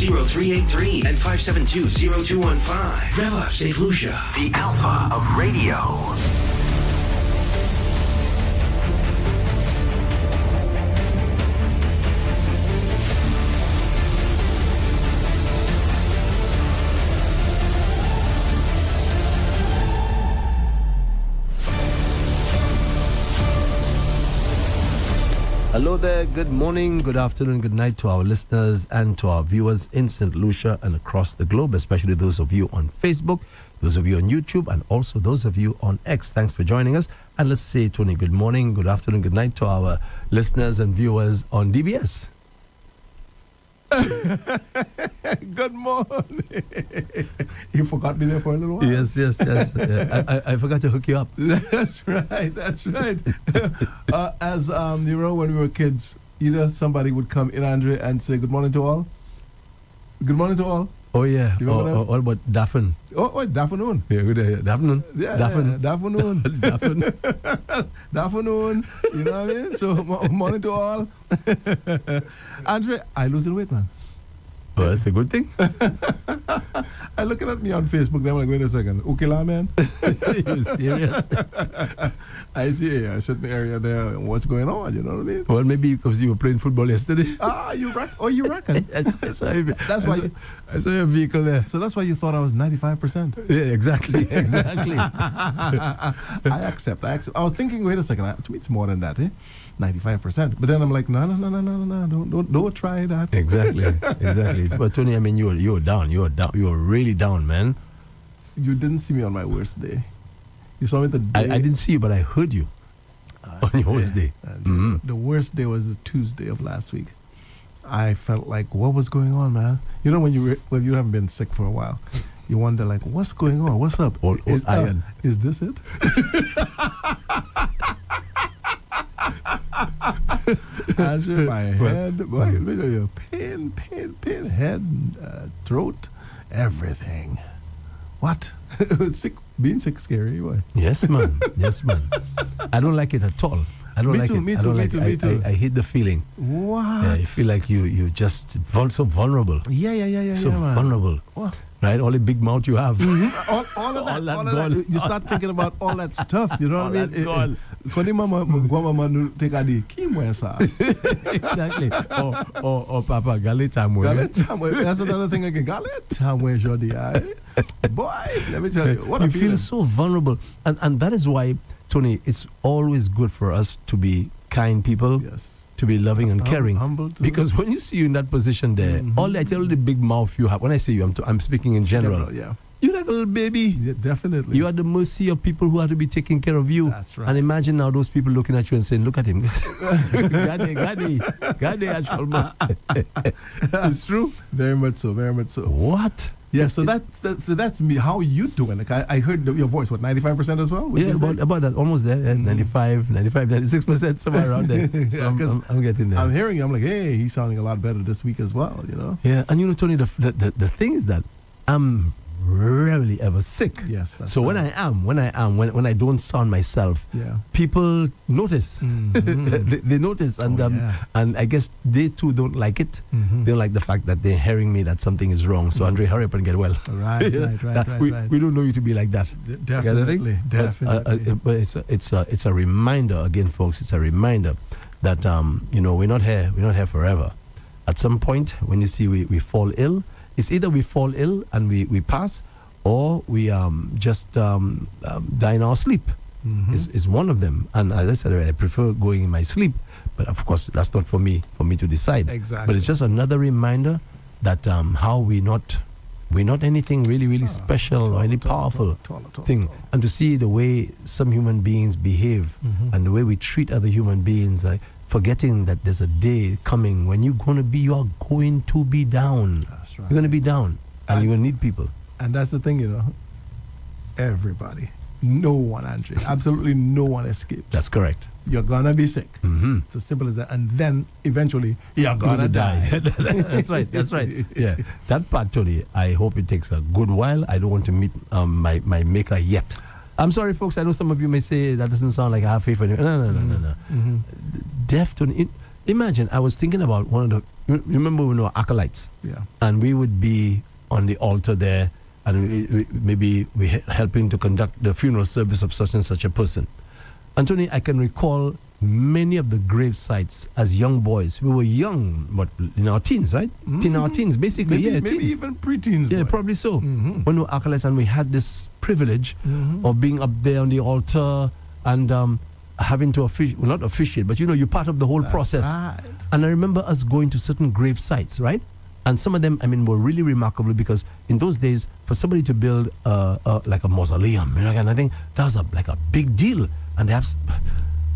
572-0383 and 572-0215. Rev-Up Slu, the alpha of radio. Hello there, good morning, good afternoon, good night to our listeners and to our viewers in St. Lucia and across the globe, especially those of you on Facebook, those of you on YouTube, and also those of you on X. Thanks for joining us. And let's say, Tony, good morning, good afternoon, good night to our listeners and viewers on DBS. Good morning. You forgot me there for a little while. Yes. I forgot to hook you up. That's right. As when we were kids, either somebody would come in, Andre, and say, good morning to all. Good morning to all. Oh, yeah. You remember that? Or about Daffin. Oh, Daffanoon. Yeah, good day. Daffanoon. Yeah, Daffin. Daffanoon. Daffin. Daffanoon. You know what I mean? So, morning to all. Andre, I losing weight, man. Oh, that's a good thing. I looking at me on Facebook, then I'm like, wait a second. Ukila, man? You serious? I see a certain area there. What's going on? You know what I mean? Well, maybe because you were playing football yesterday. You reckon? Oh, you reckon? I saw your vehicle there. So that's why you thought I was 95%. Yeah, exactly. I accept. I was thinking, wait a second. To me, it's more than that, 95%. But then I'm like, no. Don't try that. Exactly. But Tony, I mean, you were down. You were really down, man. You didn't see me on my worst day. You saw me the day. I didn't see you, but I heard you on your worst day. The worst day was the Tuesday of last week. I felt like, what was going on, man? You know, when you haven't been sick for a while, you wonder, like, what's going on? What's up? Is iron. Is this it? Andrew, my head, pain, head, throat, everything. What? Being sick scary, what? Yes, man. I don't like it at all. Me too. I hate the feeling. What? Yeah, you feel like you just so vulnerable. Yeah. So vulnerable. What? Right? All the big mouth you have. Mm-hmm. all of that. You start thinking about all that stuff, you know what I mean? Exactly. Oh, Papa, Gale Tamwe. That's another thing again. Gale Tamwe, Jody. Boy, let me tell you. What you feel so vulnerable. And that is why, Tony, it's always good for us to be kind people. Yes. To be loving and caring, humble too. Because when you see you in that position there, all the big mouth you have. When I say you, I'm speaking in general. Yeah, you're like a little baby. Yeah, definitely. You are the mercy of people who are to be taking care of you. That's right. And imagine now those people looking at you and saying, "Look at him, Gade, actual man." It's true. Very much so. What? Yeah, so that's me. How are you doing? Like I heard your voice. What, 95% as well? Yeah, about that, almost there. Yeah, 95, 96%, somewhere around there. So I'm getting there. I'm hearing you. I'm like, hey, he's sounding a lot better this week as well. You know. Yeah, and you know, Tony, the thing is that I'm rarely ever sick. Yes. That's so right. when I don't sound myself, people notice. Mm-hmm. they notice, and and I guess they too don't like it. Mm-hmm. They don't like the fact that they're hearing me that something is wrong. So Andre, hurry up and get well. Right. We don't know you to be like that. Definitely. But it's a reminder again, folks. It's a reminder that we're not here forever. At some point, when you see we fall ill. It's either we fall ill and we pass, or we just die in our sleep. Mm-hmm. Is one of them. And as I said, I prefer going in my sleep. But of course, that's not for me to decide. Exactly. But it's just another reminder that how we're not anything really special or any powerful thing. And to see the way some human beings behave and the way we treat other human beings, like forgetting that there's a day coming when you are going to be down. That's right. You're going to be down, and you're going to need people. And that's the thing, everybody, no one, Andre, absolutely no one escapes. That's correct. You're going to be sick. Mm-hmm. It's as simple as that. And then eventually, you're going to die. That's right. Yeah. That part, Tony, I hope it takes a good while. I don't want to meet my maker yet. I'm sorry, folks. I know some of you may say that doesn't sound like I have faith in you. No. Mm-hmm. Deaf, Tony, imagine, I was thinking about one of the, remember when we were acolytes? Yeah. And we would be on the altar there, and maybe we helping to conduct the funeral service of such and such a person. Anthony, I can recall many of the grave sites as young boys. We were young, but in our teens, right? In our teens, basically. Maybe teens. even pre-teens. Yeah, boy. probably so. Mhm. When we were acolytes, and we had this privilege of being up there on the altar and having to not officiate, but you're part of the whole process. Right. And I remember us going to certain grave sites, right? And some of them, were really remarkable because in those days, for somebody to build like a mausoleum, and I think that was like a big deal.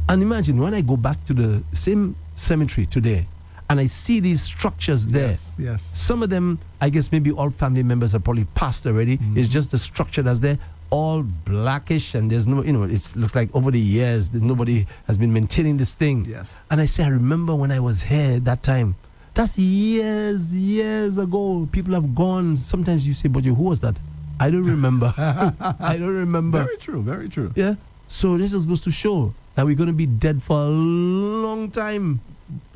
And imagine when I go back to the same cemetery today, and I see these structures there. Yes. Some of them, I guess maybe all family members are probably passed already. It's just the structure that's there, all blackish, and there's no, it looks like over the years, nobody has been maintaining this thing. Yes. And I remember when I was here that time. That's years ago. People have gone. Sometimes you say, but who was that? I don't remember. I don't remember. Very true, very true. Yeah. So this just goes to show that we're going to be dead for a long time.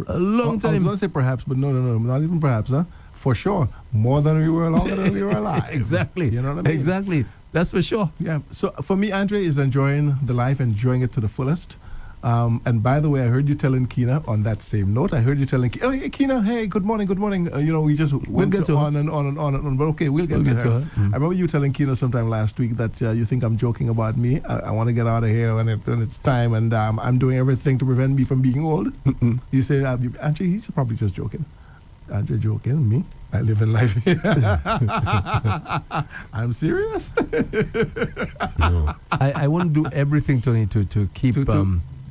A long time. I was going to say perhaps, but no, not even perhaps, huh? For sure. More than we were, longer than we were alive. Exactly. You know what I mean? Exactly. That's for sure. Yeah. So for me, Andre is enjoying the life, enjoying it to the fullest. And by the way, I heard you telling Keena on that same note. I heard you telling Keena, hey, Keena, hey, good morning. We just went get to on and on. But okay, we'll get to her. I remember you telling Keena sometime last week that you think I'm joking about me. I want to get out of here when it's time, and I'm doing everything to prevent me from being old. You say, Andre, he's probably just joking. Andre joking, me? I live in life. I'm serious. No. I want to do everything, Tony, to keep...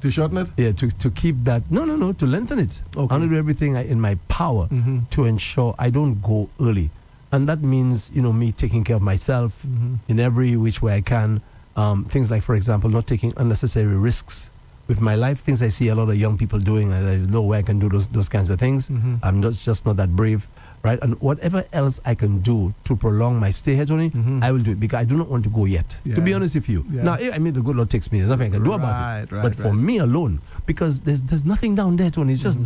To shorten it? Yeah, to keep that... No, to lengthen it. Okay. I want to do everything in my power to ensure I don't go early. And that means, me taking care of myself in every which way I can. Things like, for example, not taking unnecessary risks with my life. Things I see a lot of young people doing, and there's no way I can do those kinds of things. I'm just not that brave. Right, and whatever else I can do to prolong my stay here, Tony, I will do it, because I do not want to go yet. Yeah. To be honest with you, Yeah. now the good Lord takes me. There's nothing I can do about it. But for me alone, because there's nothing down there, Tony. It's just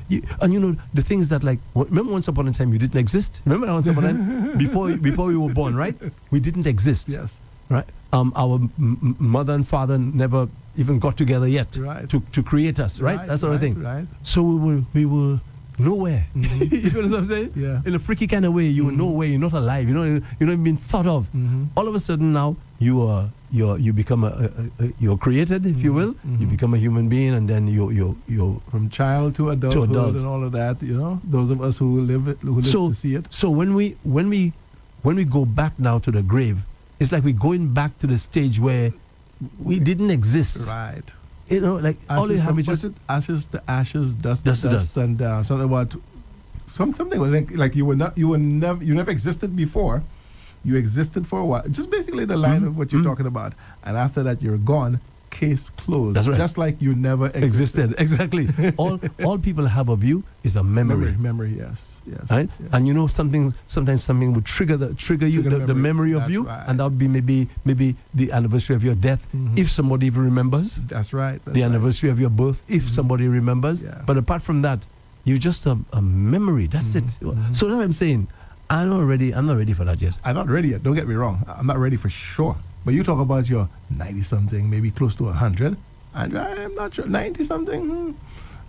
the things that, like, remember once upon a time you didn't exist. Remember once upon a time before we were born, right? We didn't exist. Yes. Right. Our mother and father never even got together yet to create us. Right. That sort of thing. Right. So we were nowhere. You know what I'm saying? Yeah. In a freaky kind of way, you were nowhere. You're not alive. You're not even been thought of. All of a sudden now you become you're created, if you will. You become a human being, and then you from child to adulthood and all of that. Those of us who live to see it. So when we go back now to the grave, it's like we're going back to the stage where we didn't exist. Right. Like ashes, all you have is just ashes to ashes, dust Dust to to dust, and something about something like you never existed before. You existed for a while. Just basically the line of what you're talking about, and after that you're gone. Case closed. That's right. Just like you never existed. Exactly. all people have of you is a memory. Memory. Yes. Right. Yes. And sometimes something would trigger the memory of That's you, right. and that would be maybe the anniversary of your death, if somebody even remembers. That's right. The anniversary of your birth, if somebody remembers. Yeah. But apart from that, you're just a memory. That's it. So that's what I'm saying. I'm not ready for that yet. I'm not ready yet. Don't get me wrong. I'm not ready for sure. But you talk about your 90-something, maybe close to 100. And I'm not sure. 90-something?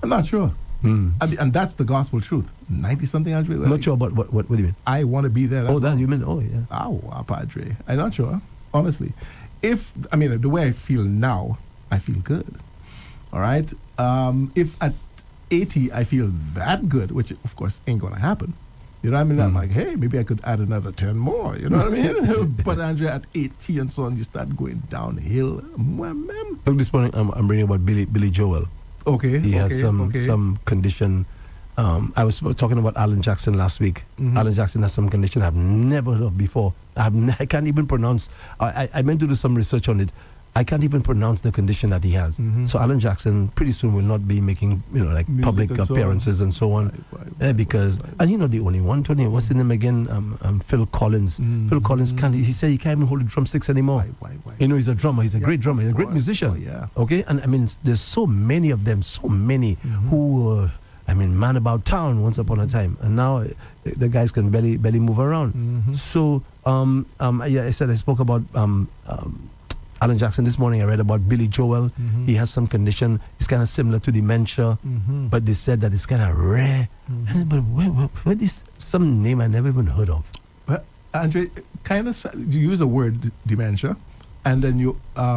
I'm not sure. And that's the gospel truth. 90-something, Andre. I'm not sure about what do you mean? I want to be there. That you mean? Oh, yeah. Oh, Padre. I'm not sure, honestly. The way I feel now, I feel good. All right? If at 80 I feel that good, which of course ain't going to happen. You know what I mean? I'm like, hey, maybe I could add another 10 more. You know what I mean? But Andrea, at 80 and so on, you start going downhill. Look, this morning I'm reading about Billy Joel. Okay. He has some condition. I was talking about Alan Jackson last week. Alan Jackson has some condition I've never heard of before. I can't even pronounce. I meant to do some research on it. I can't even pronounce the condition that he has. So Alan Jackson pretty soon will not be making, like Music public and so appearances and so on. Because, and you're not the only one, Tony. What's his name again? Phil Collins. Phil Collins he said he can't even hold the drumsticks anymore. Why? He's a drummer. He's a great drummer. He's a great musician. Oh, yeah. Okay? And I mean, there's so many of them, who were, man about town once upon a time. And now the guys can barely move around. So, I said I spoke about Alan Jackson this morning. I read about Billy Joel. He has some condition. It's kind of similar to dementia, but they said that it's kind of rare. But where is some name I never even heard of? But Andre, kind of you use the word dementia, and then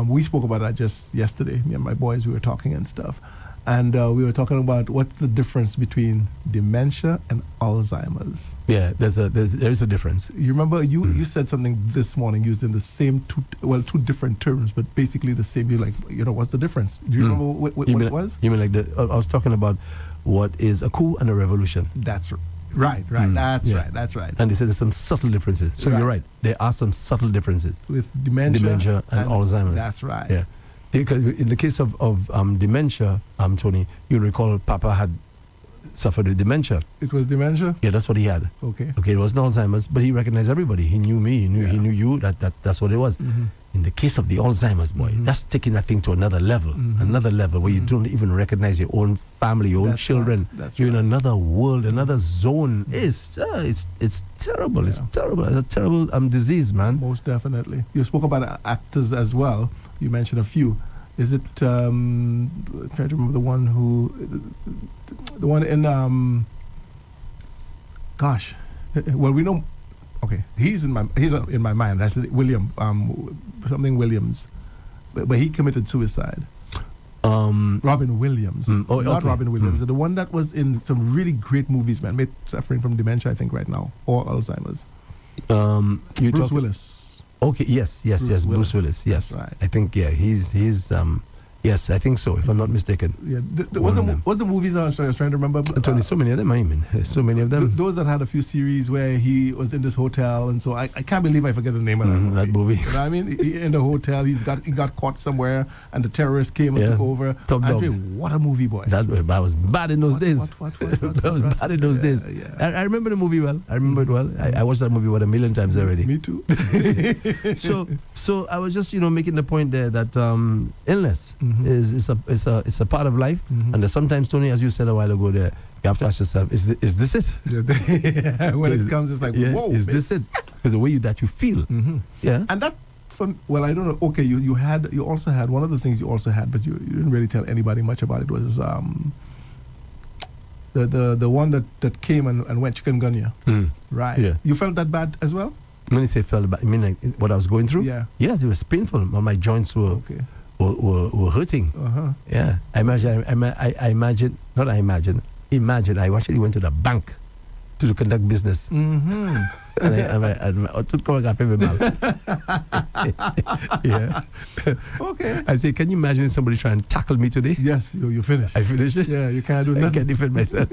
we spoke about that just yesterday. Me and my boys, we were talking and stuff, and we were talking about what's the difference between dementia and Alzheimer's. Yeah, there is a difference. You remember you said something this morning using the same two different terms, but basically the same. You're like, what's the difference? Do you remember what it was? You mean like I was talking about what is a coup and a revolution. That's right. That's right. And they said there's some subtle differences. So you're right. There are some subtle differences with dementia and Alzheimer's. That's right. Yeah. Because in the case of dementia, Tony, you recall Papa had suffered with dementia. It was dementia? Yeah, that's what he had. Okay, it wasn't Alzheimer's, but he recognized everybody. He knew me, he knew you, that's what it was. In the case of the Alzheimer's, boy, that's taking that thing to another level where you don't even recognize your own family, your own children. Right. You're in another world, another zone. It's terrible. It's terrible. It's a terrible disease, man. Most definitely. You spoke about actors as well. You mentioned a few. Is it, I'm trying to remember the one in, well, we know, okay, he's in my mind. That's William, something Williams, but he committed suicide. Robin Williams. Not Robin Williams. The one that was in some really great movies, man, suffering from dementia, I think, right now, or Alzheimer's. Bruce Willis. Okay, yes, Bruce Willis, yes. That's right. I think, he's yes, I think so, if I'm not mistaken. Yeah, what's the movies I was trying to remember? Tony, so many of them, so many of them. Those that had a few series where he was in this hotel, and so I can't believe I forget the name of that movie. You know what I mean? In the hotel, he got caught somewhere, and the terrorists came and took over. What a movie, boy. That was bad in those days. What? That was bad in those days. Yeah. I remember the movie well. I remember it well. I watched that movie 1 million times already. Me too. So I was just making the point there that illness is a part of life, and there's sometimes, Tony, as you said a while ago, there you have to ask yourself, is this it? When it comes, it's like, whoa, is this it? Because the way that you feel, yeah, and that. Well, I don't know. Okay, you also had one of the things you also had, but you didn't really tell anybody much about it. Was the one that came and went chikungunya, right? Yeah. You felt that bad as well? When you say felt bad, you mean like what I was going through? Yeah. Yes, it was painful. My joints were hurting. Yeah. Imagine. I actually went to the bank to conduct business. Yeah. Okay. I say, can you imagine somebody trying to tackle me today? Yes, you finish. I finish it? Yeah, you can't do nothing. I can't defend myself.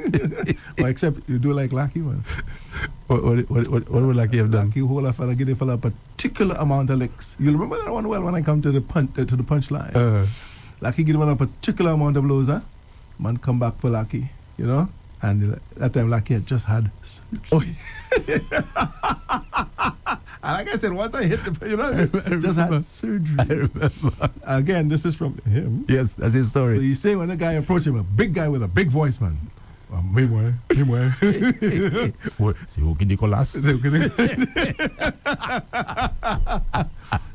Well, except you do like Lucky, man. What would Lucky have done? Lucky hold a fella, give a fella a particular amount of licks. You'll remember that one well when I come to the punchline. Lucky give him a particular amount of blows, huh? Man come back for Lucky, And that time Lucky had just had surgery. And like I said, once I hit just had surgery. I remember. Again, this is from him. Yes, that's his story. So he's saying when the guy approached him, a big guy with a big voice, man. Meanwhile. C'est okay, Nicolas.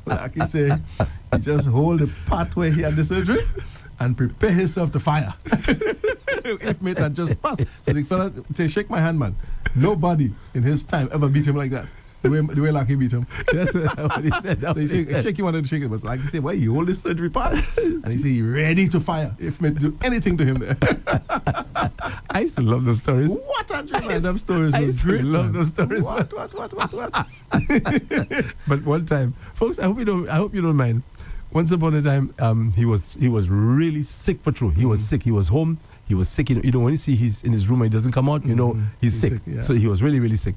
Like he said, he just hold the part where he had the surgery and prepare himself to fire. If mate had just passed. So the fella say, shake my hand, man. Nobody in his time ever beat him like that. The way Lucky beat him. That's what he said. So he said, shake, he wanted to shake it. But like he said, why you hold this surgery part? And he said, he ready to fire. If mate do anything to him there. I used to love those stories. What a dream, them stories. I used to love those stories. What? But one time, folks, I hope you don't mind. Once upon a time, he was really sick for true. He was sick. He was home. He was sick. When you see he's in his room and he doesn't come out, he's sick. Yeah. So he was really, really sick.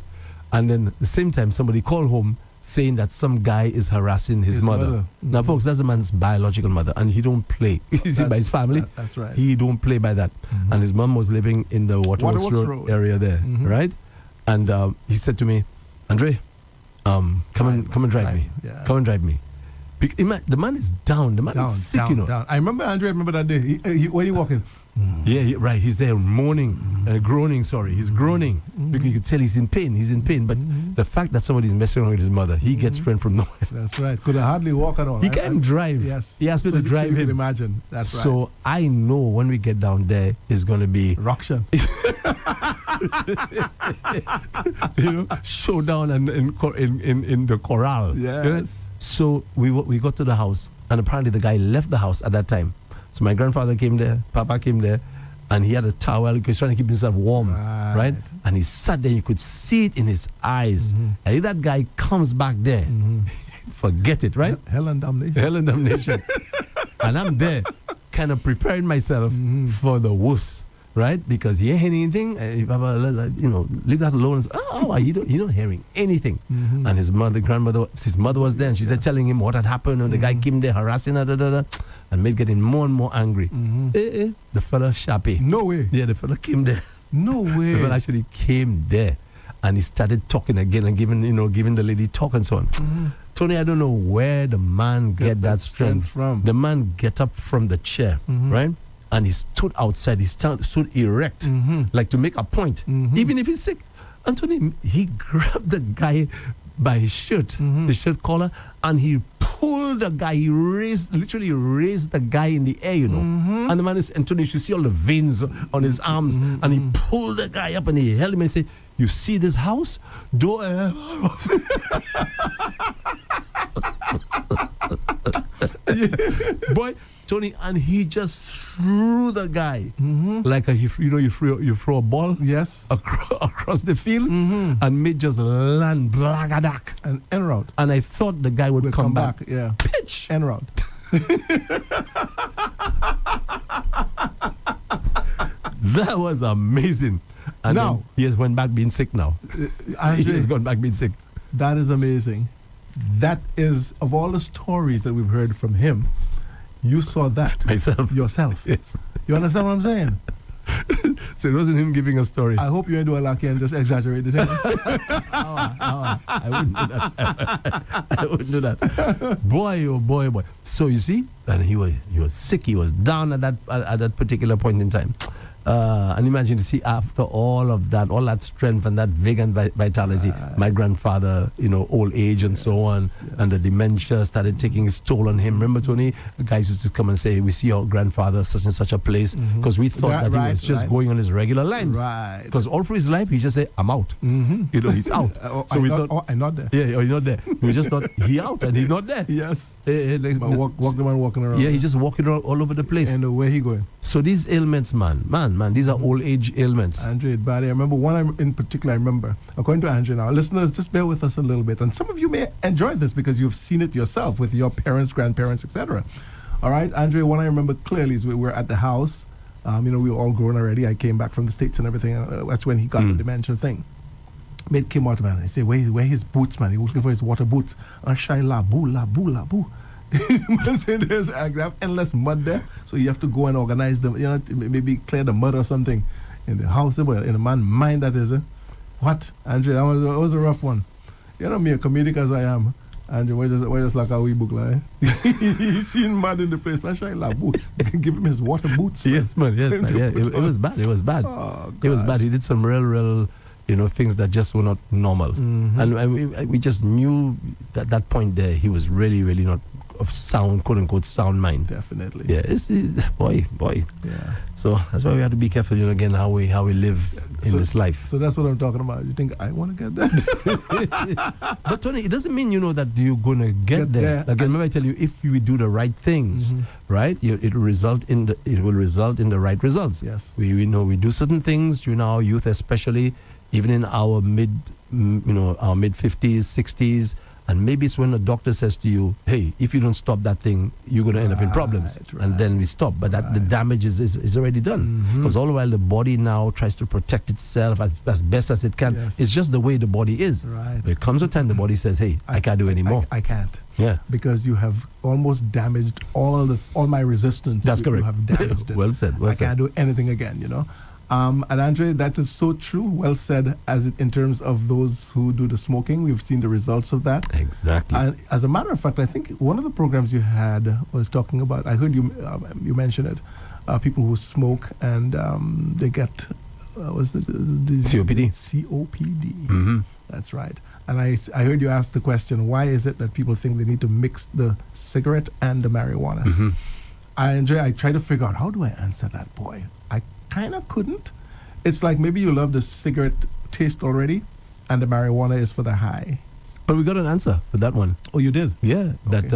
And then at the same time, somebody called home saying that some guy is harassing his mother. Now, folks, that's the man's biological mother, and he don't play. You see, by his family, that's right. He don't play by that. And his mom was living in the Waterworks Road area there, right? And he said to me, Andre, come and drive me. Yeah. Come and drive me. The man is down. The man is sick, you know. Down. I remember that day. When he walking. Yeah, right. He's there moaning, groaning. Sorry, he's groaning because you could tell he's in pain. He's in pain. But the fact that somebody's messing around with his mother, he gets strength from nowhere. That's right. Could hardly walk at all. He can't drive. Yes. He asked me to drive him. You can imagine. That's right. So I know when we get down there, it's going to be Rocksha. showdown and in the corral. Yes. You know? So we got to the house, and apparently the guy left the house at that time. So my grandfather came there, Papa came there, and he had a towel. He was trying to keep himself warm, right? And he sat there. You could see it in his eyes. And if that guy comes back there, forget it, right? Hell and damnation. Hell and damnation. And I'm there, kind of preparing myself for the worst, right? Because you ain't hearing anything. Leave that alone. You're not hearing anything. And his mother was there, and she said, telling him what had happened, and the guy came there harassing her, and made getting more and more angry. The fella Shappy. No way. Yeah, the fella came there. No way. The fella actually came there, and he started talking again and giving the lady talk and so on. Tony, I don't know where the man get that strength from. The man get up from the chair, right? And he stood outside. He stood erect, like to make a point, even if he's sick. Anthony, he grabbed the guy by his shirt, the shirt collar, and he pulled the guy. He literally raised the guy in the air, you know. And the man is, Anthony, you should see all the veins on his arms. And he pulled the guy up and he held him and said, "You see this house? Don't boy." Tony, and he just threw the guy like you throw a ball, yes, across the field, and made just land blagadak and en route. And I thought the guy would come back. Yeah, pitch en route. That was amazing. And now then he has went back being sick now. He has gone back being sick. That is amazing. That is, of all the stories that we've heard from him, you saw that yourself. Yes. You understand what I'm saying? So it wasn't him giving a story. I hope you ain't do a lucky and just exaggerate it. I wouldn't do that. I wouldn't do that. Boy, oh boy, oh boy. So you see, and he was sick. He was down at that particular point in time. And imagine to see after all of that, all that strength and that vigor and vitality, my grandfather, old age and so on, and the dementia started taking its toll on him. Remember, Tony, the guys used to come and say, "We see your grandfather such and such a place," because we thought that he was just going on his regular lines. Right. Because all through his life, he just said, "I'm out." He's out. So we thought, I'm not there. Yeah, he's not there. We just thought he out and he's not there. Yes. But walk the man walking around. Yeah, he's just walking around all over the place. And where he going? So these ailments, man, these are old age ailments. Andre, Barry, I remember one in particular. According to Andre now, listeners, just bear with us a little bit. And some of you may enjoy this because you've seen it yourself with your parents, grandparents, etc. All right, Andre, one I remember clearly is we were at the house. We were all grown already. I came back from the States and everything. That's when he got the dementia thing. Mate came out, man. I said, where his boots, man? He was looking for his water boots. And shy la boo. There's endless mud there, so you have to go and organize them. Maybe clear the mud or something in the house. In a man's mind, that is. What, Andre? That was a rough one. Me, a comedic as I am. Andre, we're just like a wee book, like. He's seen mud in the place. I shy la boo. Give him his water boots. Yes, man. Yes, man. Yeah, it was bad. It was bad. Oh, it was bad. He did some real. Things that just were not normal. And we just knew that that point there, he was really, really not of sound, quote unquote, sound mind. Definitely. Yeah, it's boy. Yeah. So that's why we have to be careful, again, how we live in this life. So that's what I'm talking about. You think I want to get there? But Tony, it doesn't mean that you're going to get there. Again, remember I tell you, if you do the right things, right, it will result in the right results. Yes. We do certain things during our youth, especially even in our mid 50s, 60s. And maybe it's when a doctor says to you, hey, if you don't stop that thing, you're going to end up in problems. And then we stop. But that the damage is already done. Because all the while the body now tries to protect itself as best as it can. Yes. It's just the way the body is. Right. There comes a time the body says, hey, I can't do anymore. I can't. Yeah. Because you have almost damaged all my resistance. That's correct. You have damaged it. Well said. Well I can't do anything again, you know. And Andre, that is so true. Well said. In terms of those who do the smoking, we've seen the results of that. Exactly. And as a matter of fact, I think one of the programs you had was talking about. I heard you mention it. People who smoke and they get COPD. COPD. That's right. And I heard you ask the question, why is it that people think they need to mix the cigarette and the marijuana? I try to figure out, how do I answer that, boy? I kind of couldn't. It's like maybe you love the cigarette taste already, and the marijuana is for the high. But we got an answer for that one. Oh, you did? Yeah, Okay. that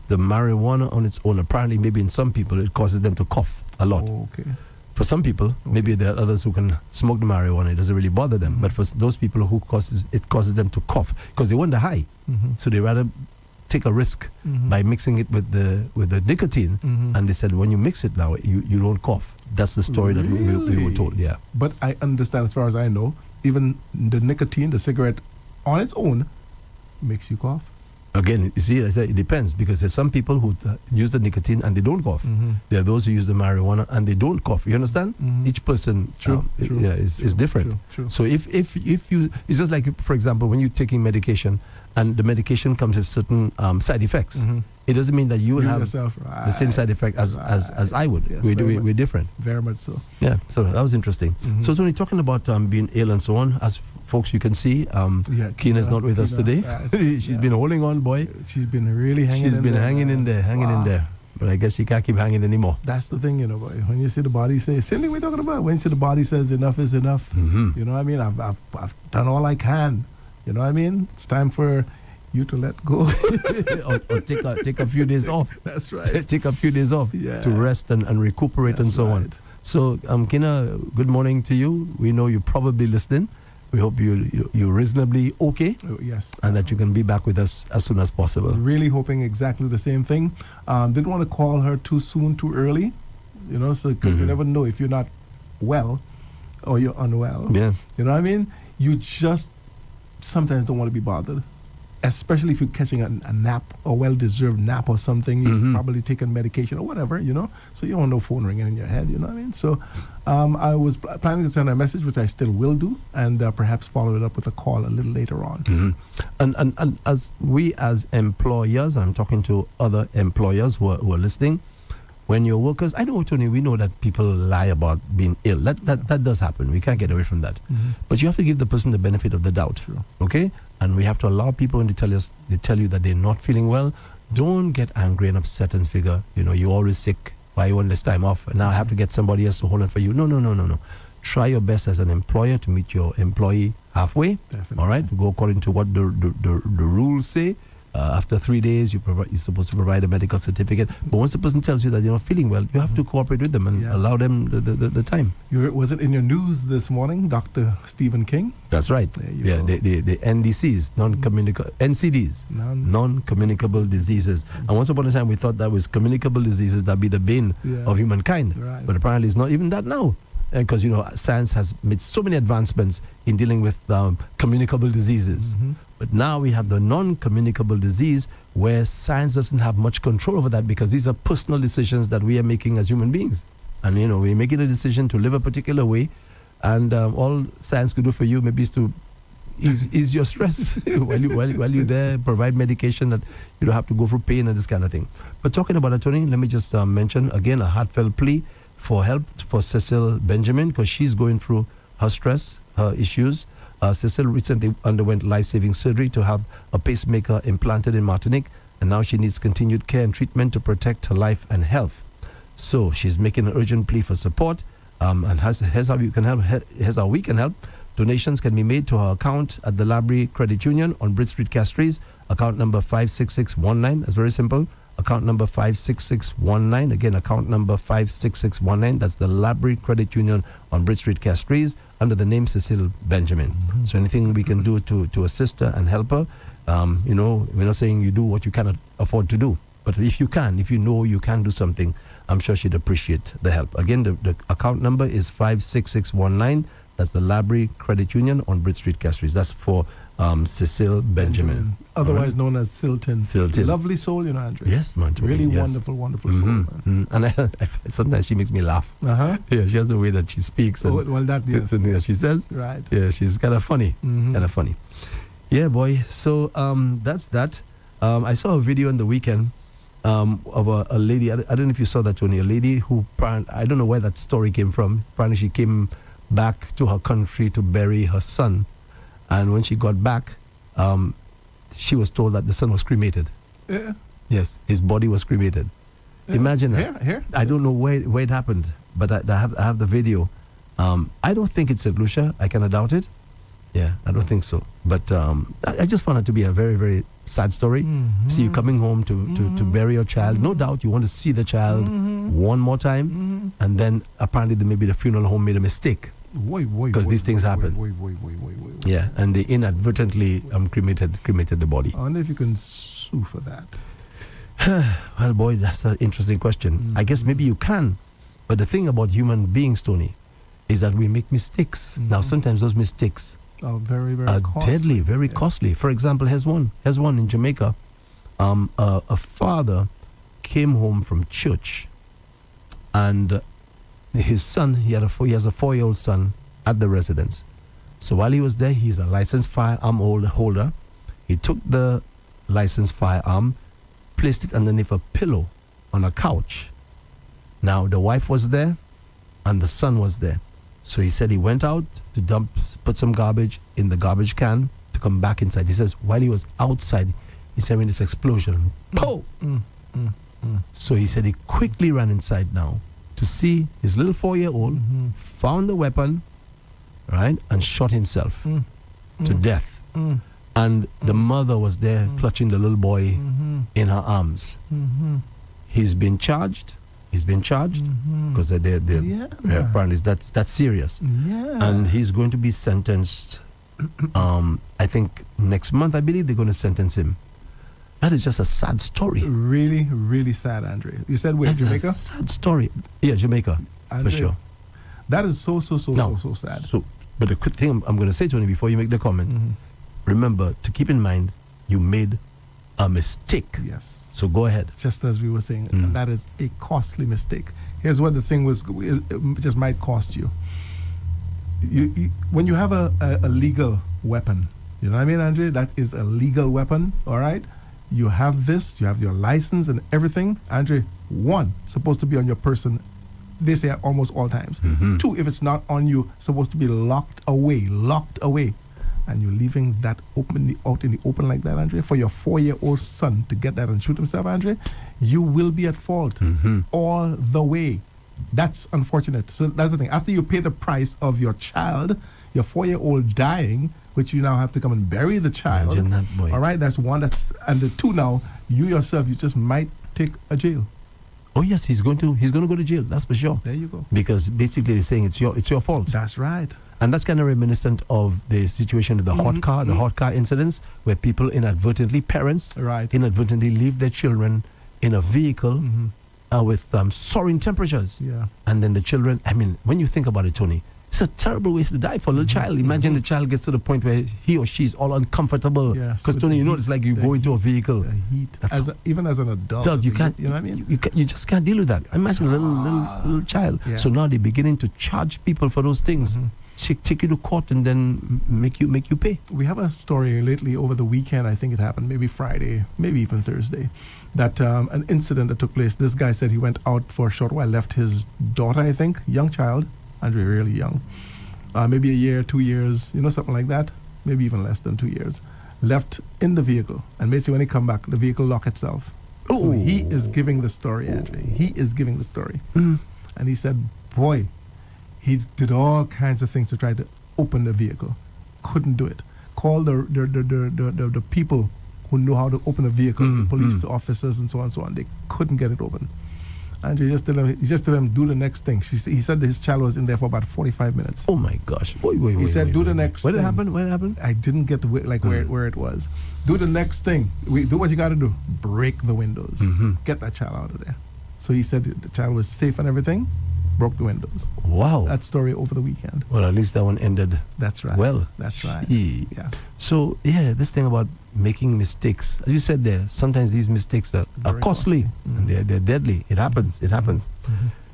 the marijuana on its own, apparently maybe in some people it causes them to cough a lot. Oh, okay. For some people, maybe there are others who can smoke the marijuana, it doesn't really bother them. But for those people who it causes them to cough because they want the high. So they rather take a risk by mixing it with the nicotine. And they said, when you mix it now, you don't cough. That's the story that we were told, yeah. But I understand, as far as I know, even the nicotine, the cigarette, on its own, makes you cough. Again, you see, I said it depends, because there's some people who use the nicotine and they don't cough. There are those who use the marijuana and they don't cough. You understand? Each person is different. True. So if you, it's just like, for example, when you're taking medication and the medication comes with certain side effects, it doesn't mean that you will have yourself, the same side effect as I would. Yes, We're different. Very much so. Yeah, so that was interesting. So Tony, talking about being ill and so on, as folks you can see, Keena is not with us today. She's been holding on, boy. She's been really hanging She's in been there. hanging in there. But I guess she can't keep hanging anymore. That's the thing, you know, boy. When you see the body say, same thing we're talking about. When you see the body says enough is enough, you know what I mean? I've done all I can. You know what I mean? It's time for you to let go. or take a few days off. That's right. Take a few days off Yeah. to rest and recuperate and so on. right. So, Keena, good morning to you. We know you're probably listening. We hope you're reasonably okay, Oh, yes. and that you can be back with us as soon as possible. Really hoping exactly the same thing. Didn't want to call her too soon, too early, you know, so because you never know if you're not well or you're unwell. Yeah. You know what I mean? You just sometimes don't want to be bothered, especially if you're catching a nap, a well-deserved nap or something. You've probably taken medication or whatever, you know, so you don't want no phone ringing in your head, you know what I mean? So I was planning to send a message, which I still will do, and perhaps follow it up with a call a little later on. And as we as employers, I'm talking to other employers who are listening, when your workers, I know, Tony, we know that people lie about being ill. That does happen. We can't get away from that. But you have to give the person the benefit of the doubt. True. Okay? And we have to allow people when they tell you that they're not feeling well, don't get angry and upset and figure, you know, you're always sick. Why you want this time off? And now I have to get somebody else to hold it for you. No. Try your best as an employer to meet your employee halfway. Definitely. All right? Go according to what the rules say. After 3 days, you're supposed to provide a medical certificate. But once the person tells you that you're not feeling well, you have to cooperate with them and allow them the time. Was it in your news this morning, Dr. Stephen King? That's right. There you Yeah, go. the NDCs, NCDs, non-communicable diseases. And once upon a time, we thought that was communicable diseases that be the bane of humankind. Right. But apparently, it's not even that now. Because, you know, science has made so many advancements in dealing with communicable diseases. But now we have the non-communicable disease where science doesn't have much control over that, because these are personal decisions that we are making as human beings. And, you know, we're making a decision to live a particular way, and all science could do for you maybe is to ease your stress while you're there, provide medication that you don't have to go through pain and this kind of thing. But talking about it, Tony, let me just mention again a heartfelt plea for help for Cecil Benjamin, because she's going through her stress, her issues. Cecil recently underwent life-saving surgery to have a pacemaker implanted in Martinique, and now she needs continued care and treatment to protect her life and health. So she's making an urgent plea for support, and here's how you can help. Here's how we can help. Donations can be made to her account at the Library Credit Union on Bridge Street, Castries, account number 56619. That's very simple. Account number 56619. Again, account number 56619. That's the Library Credit Union on Bridge Street, Castries, under the name Cecil Benjamin. So anything we can do to assist her and help her, You know, we're not saying you do what you cannot afford to do, but if you know you can do something, I'm sure she'd appreciate the help. Again, the account number is 56619. That's the Labrie Credit Union on Bridge Street, Castries. That's for Cecile Benjamin. Otherwise known as Silton. Silton. Lovely soul, you know, Andre. Yes, man. Really yes. wonderful soul. Man. And sometimes she makes me laugh. Uh-huh. Yeah, she has a way that she speaks. And well, that, yes. something that she says. Right. Yeah, she's kind of funny. Mhm. Kind of funny. Yeah, boy. So that's that. I saw a video on the weekend of a lady. I don't know if you saw that, Tony. A lady who, I don't know where that story came from. Apparently she came back to her country to bury her son. And when she got back, she was told that the son was cremated. Yeah. Yes, his body was cremated. Yeah. Imagine that. Here? I don't know where it happened, but I have the video. I don't think it's St. Lucia. I cannot doubt it. Yeah, I don't think so. But I just found it to be a very, very sad story. Mhm. See you coming home to bury your child. No doubt you want to see the child one more time. And then apparently maybe the funeral home made a mistake. Because these things happen. Yeah, and they inadvertently cremated the body. I wonder if you can sue for that. Well, boy, that's an interesting question. I guess maybe you can. But the thing about human beings, Tony, is that we make mistakes. Now, sometimes those mistakes Very, very are costly. deadly, very costly. For example, here's one in Jamaica. A father came home from church, and his son, he has a 4-year-old son at the residence. So while he was there, he's a licensed firearm holder. He took the licensed firearm, placed it underneath a pillow on a couch. Now the wife was there, and the son was there. So he said he went out to put some garbage in the garbage can to come back inside. He says while he was outside, he's hearing this explosion. Pow! So he said he quickly ran inside now to see his little 4-year-old, found the weapon, right, and shot himself to death. And the mother was there clutching the little boy in her arms. He's been charged. Because apparently that's serious. Yeah. And he's going to be sentenced, I think next month, I believe they're going to sentence him. That is just a sad story. Really, really sad, Andre. You said where, That's Jamaica? a sad story. Yeah, Jamaica, Andre, for sure. That is so sad. But the quick thing I'm going to say, Tony, before you make the comment, remember to keep in mind you made a mistake. Yes. So go ahead. Just as we were saying, that is a costly mistake. Here's what the thing was, it just might cost you. You when you have a legal weapon, you know what I mean, Andre? That is a legal weapon, all right? You have this, you have your license and everything. Andre, one, supposed to be on your person, they say at almost all times. Two, if it's not on you, supposed to be locked away. And you're leaving that out in the open like that, Andre, for your 4-year-old son to get that and shoot himself, Andre, you will be at fault all the way. That's unfortunate. So that's the thing. After you pay the price of your child, your 4-year-old dying, which you now have to come and bury the child. Imagine that, boy. All right, that's one. And the two now, you yourself, you just might take a jail. Oh yes, he's going to go to jail. That's for sure. There you go. Because basically they're saying it's your fault. That's right. And that's kind of reminiscent of the situation with the hot car incidents, where people parents inadvertently leave their children in a vehicle with soaring temperatures. Yeah. And then the children, I mean, when you think about it, Tony, it's a terrible way to die for a little child. Imagine the child gets to the point where he or she is all uncomfortable. Because, Tony, you know, it's like you go into a vehicle. The heat. Even as an adult. You can't, you know what I mean? You just can't deal with that. Imagine a little child. Yeah. So now they're beginning to charge people for those things. Take you to court and then make you pay. We have a story lately over the weekend. I think it happened maybe Friday, maybe even Thursday, that an incident that took place. This guy said he went out for a short while, left his daughter, I think, young child, Andre, really young, maybe a year, 2 years, something like that, maybe even less than 2 years, left in the vehicle, and basically when he come back, the vehicle locked itself. So he is giving the story, Andre. He is giving the story, and he said, boy, he did all kinds of things to try to open the vehicle. Couldn't do it. Called the people who know how to open a vehicle, police officers and so on and so on. They couldn't get it open. Andrew, he just told him, do the next thing. He said his child was in there for about 45 minutes. Oh my gosh. Wait. He said, do the next thing. Where it happened? I didn't get to where it was. Do the next thing. Do what you got to do. Break the windows. Get that child out of there. So he said the child was safe and everything. Broke the windows. Wow. That story over the weekend. Well, at least that one ended. That's right. Well. That's right. Yeah. So, this thing about making mistakes. As you said there, sometimes these mistakes are costly. And they're deadly. It happens.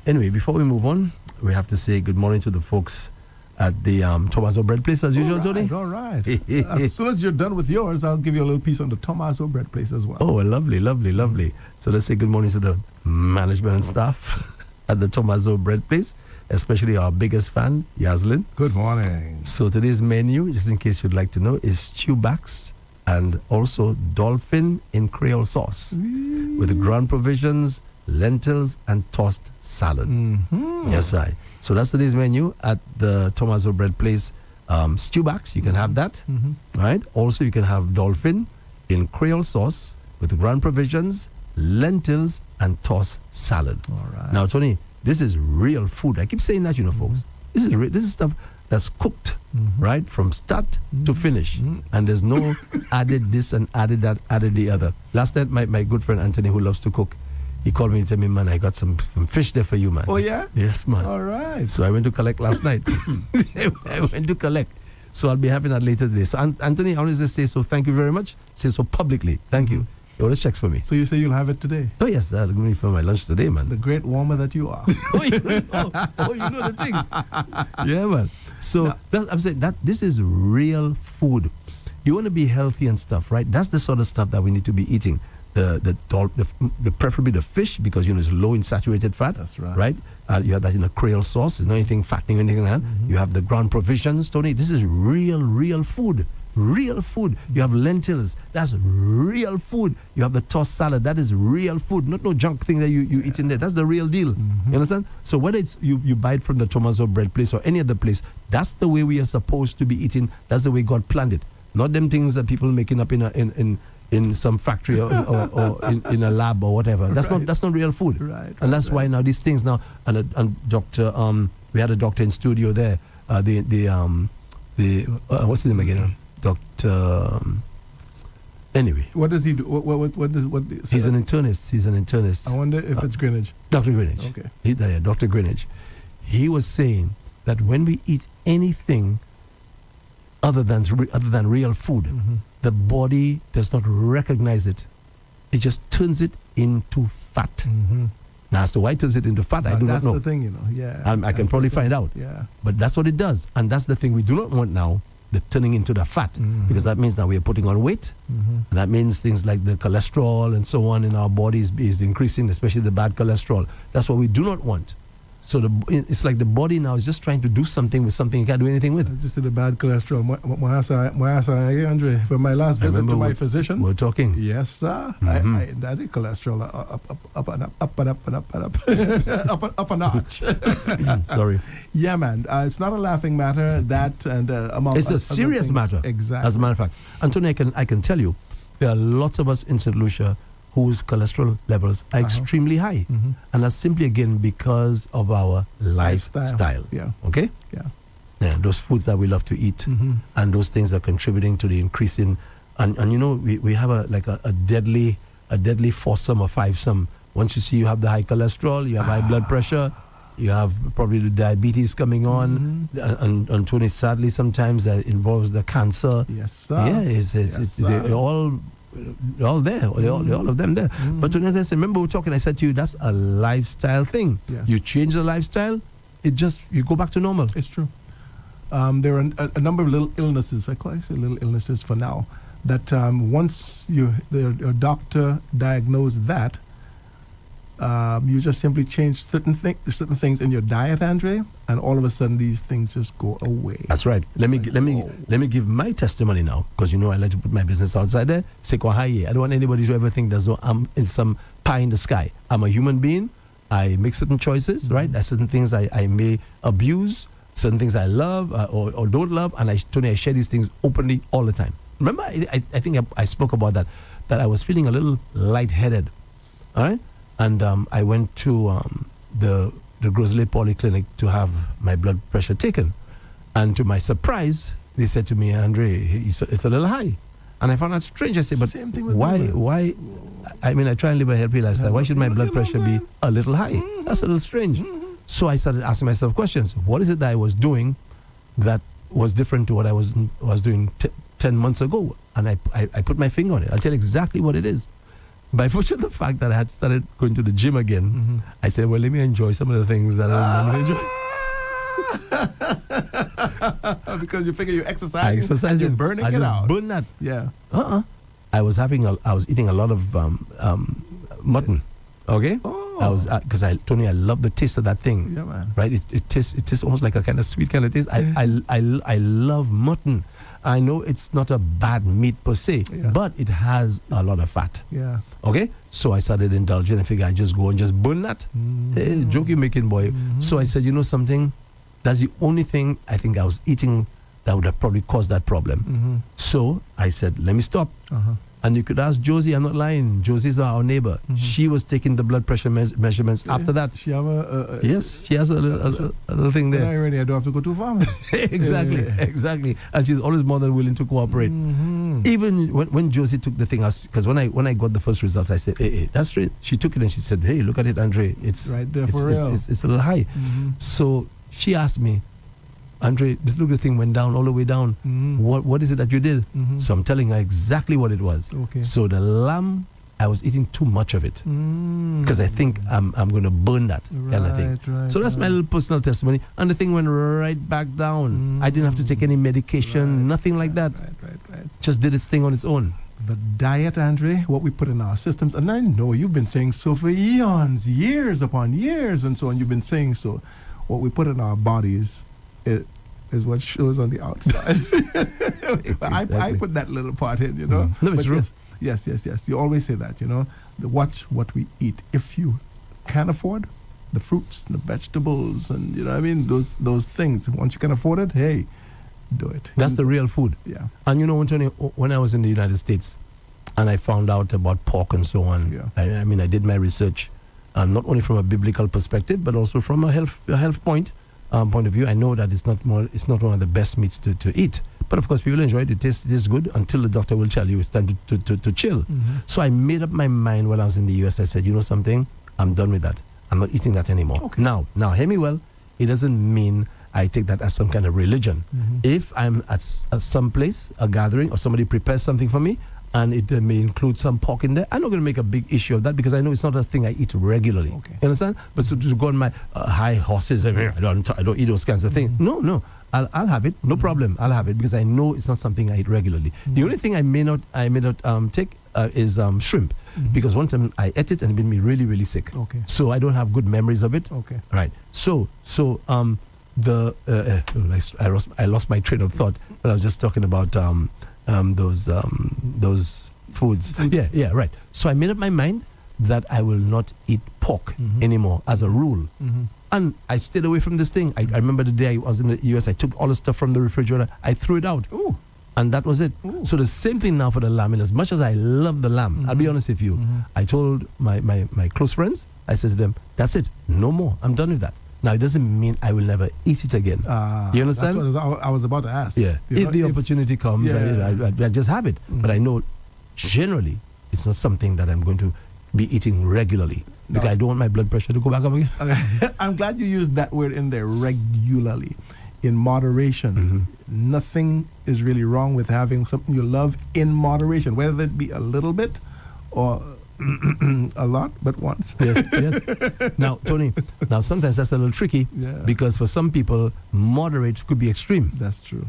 Anyway, before we move on, we have to say good morning to the folks at the Tomaso Bread Place as usual, Tony. All right. As soon as you're done with yours, I'll give you a little piece on the Tomaso Bread Place as well. Oh, lovely. So let's say good morning to the management and staff at the Tomaso Bread Place, especially our biggest fan, Yaslin. Good morning. So today's menu, just in case you'd like to know, is stew backs and also dolphin in Creole sauce with ground provisions, lentils, and tossed salad. Yes, So that's today's menu at the Tomaso Bread Place. Stew backs, you can have that. Right? Also, you can have dolphin in Creole sauce with ground provisions, lentils, and tossed salad. All right. Now, Tony, this is real food. I keep saying that, folks. This is stuff that's cooked, right, from start to finish. And there's no added this and added that, added the other. Last night, my good friend Anthony, who loves to cook, he called me and said, man, I got some fish there for you, man. Oh, yeah? Yes, man. All right. So I went to collect last night. I went to collect. So I'll be having that later today. So, Anthony, I want to just say so thank you very much. Say so publicly. Thank you. Order checks for me. So you say you'll have it today? Oh, yes. That'll give me for my lunch today, man. The great warmer that you are. you know the thing. Yeah, man. So I'm saying that this is real food. You want to be healthy and stuff, right? That's the sort of stuff that we need to be eating. Preferably the fish, because it's low in saturated fat. That's right. Right? You have that in a Creole sauce. There's no anything fattening or anything like that. You have the ground provisions, Tony. This is real food. Real food. You have lentils. That's real food. You have the tossed salad. That is real food. Not no junk thing that you eat in there. That's the real deal. You understand? So whether it's you buy it from the Tomaso Bread Place or any other place, that's the way we are supposed to be eating. That's the way God planned it. Not them things that people making up in some factory or in a lab or whatever. That's not real food. Right. And that's why now these things now and doctor we had a doctor in studio there. What's his name again? Doctor. Anyway. What does he do? What He's an internist. I wonder if it's Greenwich. Dr. Greenwich. Okay. Dr. Greenwich. He was saying that when we eat anything other than real food, the body does not recognize it. It just turns it into fat. Now, as to why it turns it into fat, I do not know. That's the thing, Yeah. I can probably find out. Yeah. But that's what it does. And that's the thing we do not want now, the turning into the fat. Because that means that we are putting on weight. And that means things like the cholesterol and so on in our bodies is increasing, especially the bad cholesterol. That's what we do not want. So it's like the body now is just trying to do something with something you can't do anything with. Just the bad cholesterol. Andre, for my last visit to my physician. We're talking. Yes, sir. I that cholesterol up a notch. Sorry. Yeah, man. It's not a laughing matter. That and among it's a serious matter. Exactly. As a matter of fact, Anthony, I can tell you, there are lots of us in St. Lucia whose cholesterol levels are extremely high. And that's simply, again, because of our lifestyle. Yeah. Okay? Yeah. Those foods that we love to eat and those things are contributing to the increase in... And we have a deadly foursome or fivesome. Once you see you have the high cholesterol, you have high blood pressure, you have probably the diabetes coming on, and Tony, sadly, sometimes that involves the cancer. Yes, sir. Yeah, they're all there, all of them there. But as I said, remember we were talking, I said to you, that's a lifestyle thing. Yes. You change the lifestyle, you go back to normal. It's true. There are a number of little illnesses, I say little illnesses for now, that once your doctor diagnosed that, you just simply change certain things in your diet, Andre, and all of a sudden these things just go away. That's right. Let me give my testimony now, because I like to put my business outside there. I don't want anybody to ever think that I'm in some pie in the sky. I'm a human being. I make certain choices, right? There's certain things I may abuse, certain things I love or don't love, and I share these things openly all the time. Remember, I think I spoke about that I was feeling a little lightheaded, all right? And I went to the Grosley Polyclinic to have my blood pressure taken. And to my surprise, they said to me, Andre, it's a little high. And I found that strange. I said, but Same thing with why? women. Why? I mean, I try and live a healthy lifestyle. Why should my blood pressure be a little high? That's a little strange. So I started asking myself questions. What is it that I was doing that was different to what I was doing 10 months ago? And I put my finger on it. I'll tell you exactly what it is. By virtue of the fact that I had started going to the gym again, I said, well, let me enjoy some of the things that I normally enjoy. Because you figure you're exercising. I exercise you're it. burning I it just out. burn that. Yeah. I was eating a lot of mutton. Okay. Oh. Because Tony, I love the taste of that thing. Yeah, man. Right. It tastes almost like a kind of sweet kind of taste. I love mutton. I know it's not a bad meat per se, Yeah. but it has a lot of fat. Yeah. Okay. So I started indulging. I figured I just go and just burn that. Hey, joke you making, boy. So I said, you know something? That's the only thing I think I was eating that would have probably caused that problem. So I said, let me stop. And you could ask Josie, I'm not lying. Josie's our neighbor. She was taking the blood pressure measurements after that. She have a Yes, she has a little thing yeah, there. already. I don't have to go too far. Exactly, exactly. And she's always more than willing to cooperate. Even when Josie took the thing, because when I got the first results, I said, hey, that's right. She took it and she said, hey, look at it, Andre. It's right there it's, for it's, real. it's a little high. So she asked me, Andre, look, the thing went down all the way down. What is it that you did? So I'm telling her exactly what it was. Okay. So the lamb, I was eating too much of it because I think I'm going to burn that kind of thing. Right, So that's my little personal testimony. And the thing went right back down. I didn't have to take any medication, nothing like that. Right. Just did its thing on its own. The diet, Andre, what we put in our systems, and I know you've been saying so for eons, years upon years, and so on. You've been saying so. What we put in our bodies is what shows on the outside. I put that little part in, you know. No, it's true. Yes. You always say that, you know. Watch what we eat. If you can afford the fruits, the vegetables, and you know what I mean, those things. Once you can afford it, hey, do it. That's the real food. Yeah. And you know, Tony, when I was in the United States and I found out about pork and so on, I mean, I did my research, not only from a biblical perspective, but also from a health point of view. I know that it's not one of the best meats to eat. But of course, people enjoy it. It tastes good until the doctor will tell you it's time to chill. So I made up my mind when I was in the US. I said, you know something? I'm done with that. I'm not eating that anymore. Okay. Now, hear me well. It doesn't mean I take that as some kind of religion. If I'm at some place, a gathering, or somebody prepares something for me, and it may include some pork in there, I'm not going to make a big issue of that because I know it's not a thing I eat regularly. Okay. You understand? But so to go on my high horses, I don't eat those kinds of things. No. I'll have it, no problem. I'll have it because I know it's not something I eat regularly. The only thing I may not take is shrimp, because one time I ate it and it made me really, really sick. Okay. So I don't have good memories of it. Okay. Right. So I lost my train of thought when I was just talking about those foods. Yeah, right. So I made up my mind that I will not eat pork anymore as a rule. And I stayed away from this thing. I remember the day I was in the US, I took all the stuff from the refrigerator, I threw it out. Ooh. And that was it. Ooh. So the same thing now for the lamb. And as much as I love the lamb, I'll be honest with you, I told my close friends, I said to them, that's it, no more. I'm done with that. Now, it doesn't mean I will never eat it again. You understand? That's what I was about to ask. Yeah. If the opportunity comes, I just have it. But I know generally it's not something that I'm going to be eating regularly. Because I don't want my blood pressure to go back up again. Okay. I'm glad you used that word in there, regularly. In moderation. Nothing is really wrong with having something you love in moderation, whether it be a little bit or a lot, but once. Yes. Now, Tony, sometimes that's a little tricky because for some people, moderate could be extreme. That's true.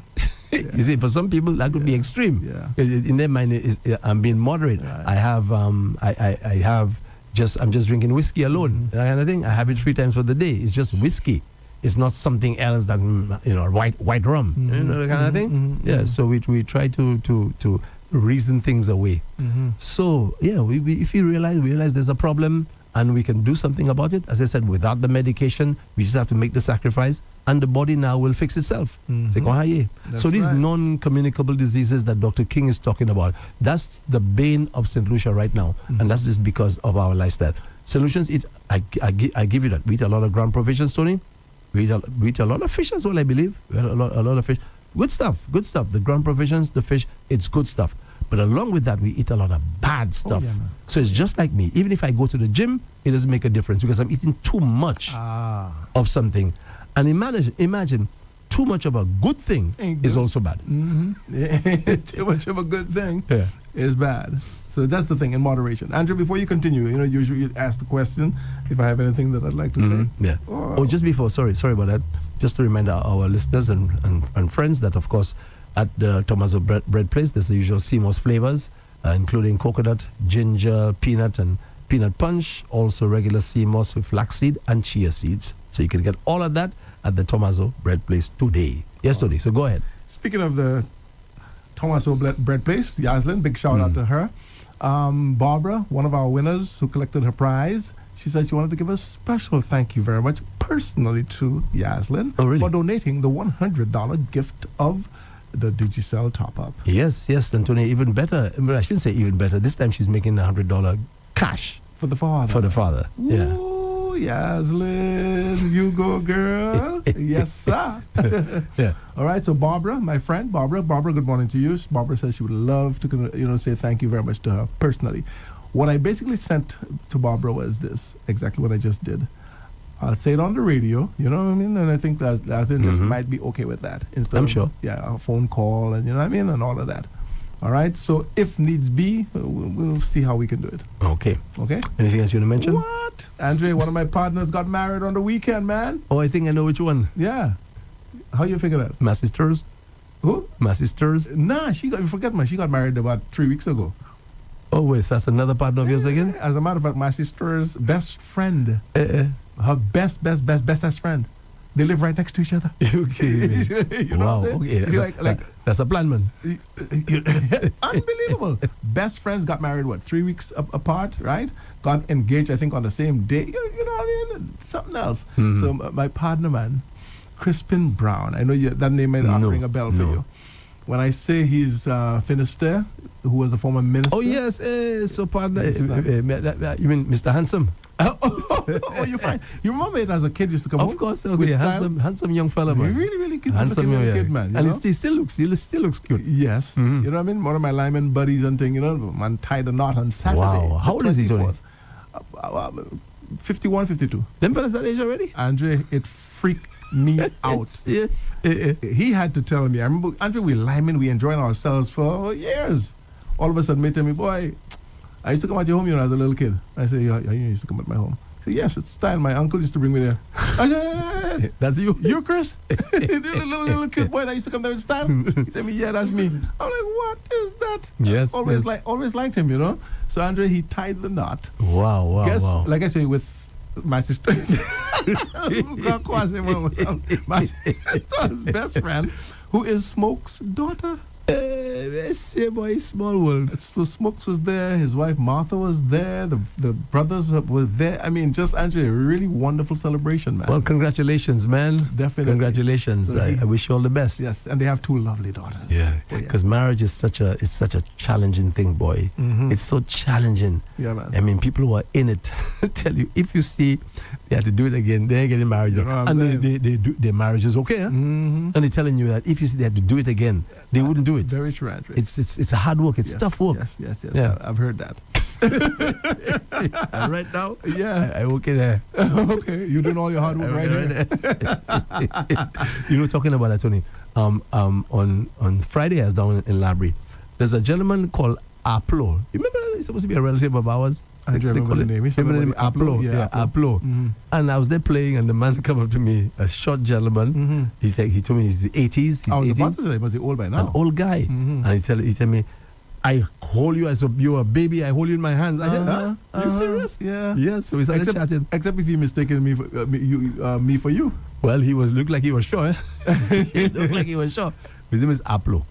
You see, for some people, that could be extreme. Yeah. In their mind, I'm being moderate. Right. I'm just drinking whiskey alone. That kind of thing. I have it 3 times for the day. It's just whiskey. It's not something else that, white rum. You know, that kind of thing. Yeah. So we try to reason things away. So if we realize there's a problem and we can do something about it, as I said, without the medication, we just have to make the sacrifice, and the body now will fix itself. So these non-communicable diseases that Dr. King is talking about, that's the bane of St. Lucia right now, and that's just because of our lifestyle. Solutions eat, I give you that. We eat a lot of ground provisions, Tony. We eat a lot of fish as well, I believe. We had a lot of fish. Good stuff. The ground provisions, the fish, it's good stuff. But along with that, we eat a lot of bad stuff. Yeah, so it's just like me. Even if I go to the gym, it doesn't make a difference because I'm eating too much of something. And imagine too much of a good thing is also bad. Too much of a good thing is bad. So that's the thing, in moderation. Andrew, before you continue, usually you ask the question if I have anything that I'd like to say. Yeah. Oh, just before, sorry about that. Just to remind our listeners and friends that, of course, at the Tommaso bread place, there's the usual CMOS flavors, including coconut, ginger, peanut, and peanut punch. Also regular CMOS with flaxseed and chia seeds. So you can get all of that at the Tommaso bread place today. Yes, Tony. So go ahead. Speaking of the Tommaso bread place, Yaslin, big shout out to her. Barbara, one of our winners who collected her prize, she said she wanted to give a special thank you very much personally to Yaslin for donating the $100 gift of the Digicel top-up. Yes, and Tony, even better. I shouldn't say even better. This time she's making $100 cash. For the father. Yeah. Ooh, Yaslin, you go, girl. Yes, sir. Yeah. All right, so Barbara, my friend, Barbara, good morning to you. Barbara says she would love to, say thank you very much to her personally. What I basically sent to Barbara was this, exactly what I just did. I'll say it on the radio, you know what I mean? And I think that just might be okay with that. Instead I'm of, sure. Yeah, a phone call and, you know what I mean, and all of that. All right, so if needs be, we'll see how we can do it. Okay. Anything else you want to mention? What? Andre, one of my partners got married on the weekend, man. Oh, I think I know which one. Yeah. How you figure that? My sisters. Who? My sisters. Nah, she got married about 3 weeks ago. Oh, wait, so that's another partner of yours again? As a matter of fact, my sister's best friend, her bestest friend. They live right next to each other. Okay. You know wow. Okay. Like that's a plan, man. Unbelievable. Best friends got married, 3 weeks apart, right? Got engaged, I think, on the same day. You know what I mean? Something else. So my partner, man, Crispin Brown. I know that name may not ring a bell for you. When I say he's Finisterre, who was a former minister. Oh, yes. So, partner, you mean Mr. Handsome? Oh, you're fine. You remember it as a kid used to come home? Of course. Okay. Handsome young fella, man. Really good handsome young kid, man. And he still looks cute. Yes. You know what I mean? One of my lineman buddies and thing, man tied a knot on Saturday. Wow. How old is he, Tony? 51, 52. Them fellas that age already? Andre, it freaked me out. He had to tell me. I remember, Andre, we linemen, we enjoying ourselves for years. All of a sudden, he tell me, boy, I used to come at your home, as a little kid. I said, yeah, you used to come at my home. He said, yes, it's style. My uncle used to bring me there. I said, hey, that's you? You, Chris? The little kid boy that used to come there with style? He told me, yeah, that's me. I'm like, what is that? Yes. Always liked him, So, Andre, he tied the knot. Wow. Like I say, with my sister. My sister's best friend, who is Smoke's daughter. Boy, small world. So Smokes was there, his wife Martha was there, the brothers were there. I mean, just Andre, a really wonderful celebration, man. Well, congratulations, man. Definitely. Congratulations. So I wish you all the best. Yes, and they have 2 lovely daughters. Yeah, because marriage is such a challenging thing, boy. It's so challenging. Yeah, man. I mean, people who are in it tell you, if you see they have to do it again, they ain't getting married. And they do, their marriage is okay. And they're telling you that if you see they have to do it again, they wouldn't do it. Very true, Andre. It's a hard work. It's tough work. Yes. Yeah. I've heard that. And right now, yeah, I work in there. Okay, you're doing all your hard work right here. Talking about that, Tony. On Friday, I was down in Labrie. There's a gentleman called Aplo. You remember he's supposed to be a relative of ours? I remember the name. Aplo. Yeah, Aplo. And I was there playing, and the man come up to me, a short gentleman. He told me he's the 80s. I was about to say he must be old by now. An old guy. And he tell me, I hold you as you're a baby. I hold you in my hands. I said, huh? Are you serious? Yeah. Yeah. So we started chatting. Except if you mistaken me for you. Well, looked like he was sure. He looked like he was sure. His name is Aplo.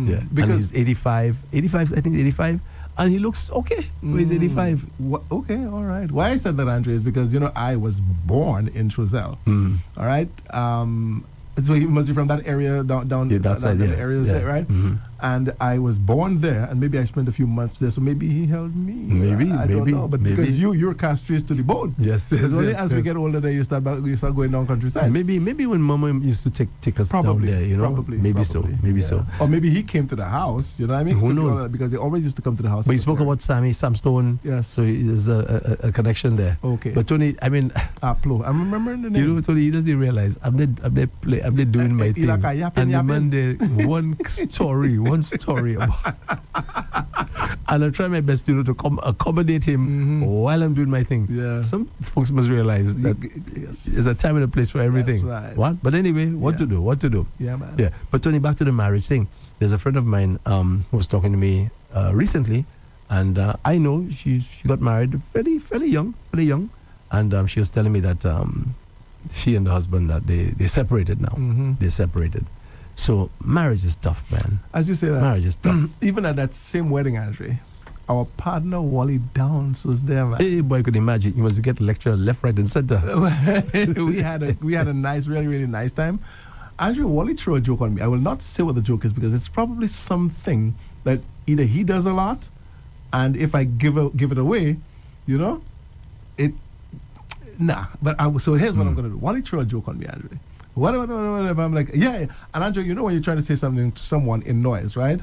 Yeah. Because and he's 85. I think 85. And he looks okay when he's 85. Okay, all right. Why I said that, Andre, is because, I was born in Trozelle. All right? So he must be from that area down that side, areas there, right? And I was born there, and maybe I spent a few months there, so maybe he held me. Maybe, I don't know, but maybe. because you're castrated to the bone. Yes, It's yes, only yes, as we yes. get older that you start going down countryside. Maybe when Mama used to take us Probably, down there, you know. probably, maybe probably, so. yeah. Or maybe he came to the house. You know what I mean? Who Could be all knows? that, because they always used to come to the house. But you spoke about Sam Stone. Yes. So there's a connection there. Okay. But Tony, I mean, Plo. I'm remembering the name. you know, Tony, he doesn't realize I'm not doing my thing. Like a yapping, And the man yapping. there, one story about. And I'm trying my best, you know, to accommodate him while I'm doing my thing. Yeah. Some folks must realize that Yes. there's a time and a place for everything. That's right. What? But anyway, what to do? Yeah, man. Yeah. But Tony, back to the marriage thing. There's a friend of mine who was talking to me recently, and I know she got married fairly young, and she was telling me that she and the husband that they separated now. Mhm. They separated. So marriage is tough, man. As you say that, Marriage is tough. even at that same wedding, Andre, our partner Wally Downs was there, man. Hey, boy, I could imagine. You must get lecture left, right, and center. we had a nice, really, really nice time. Andrew, Wally threw a joke on me. I will not say what the joke is because it's probably something that either he does a lot, and if I give it away, you know, But so here's what I'm gonna do. Wally threw a joke on me, Andrew. Whatever. I'm like, yeah. And Andrew, you know when you're trying to say something to someone in noise, right?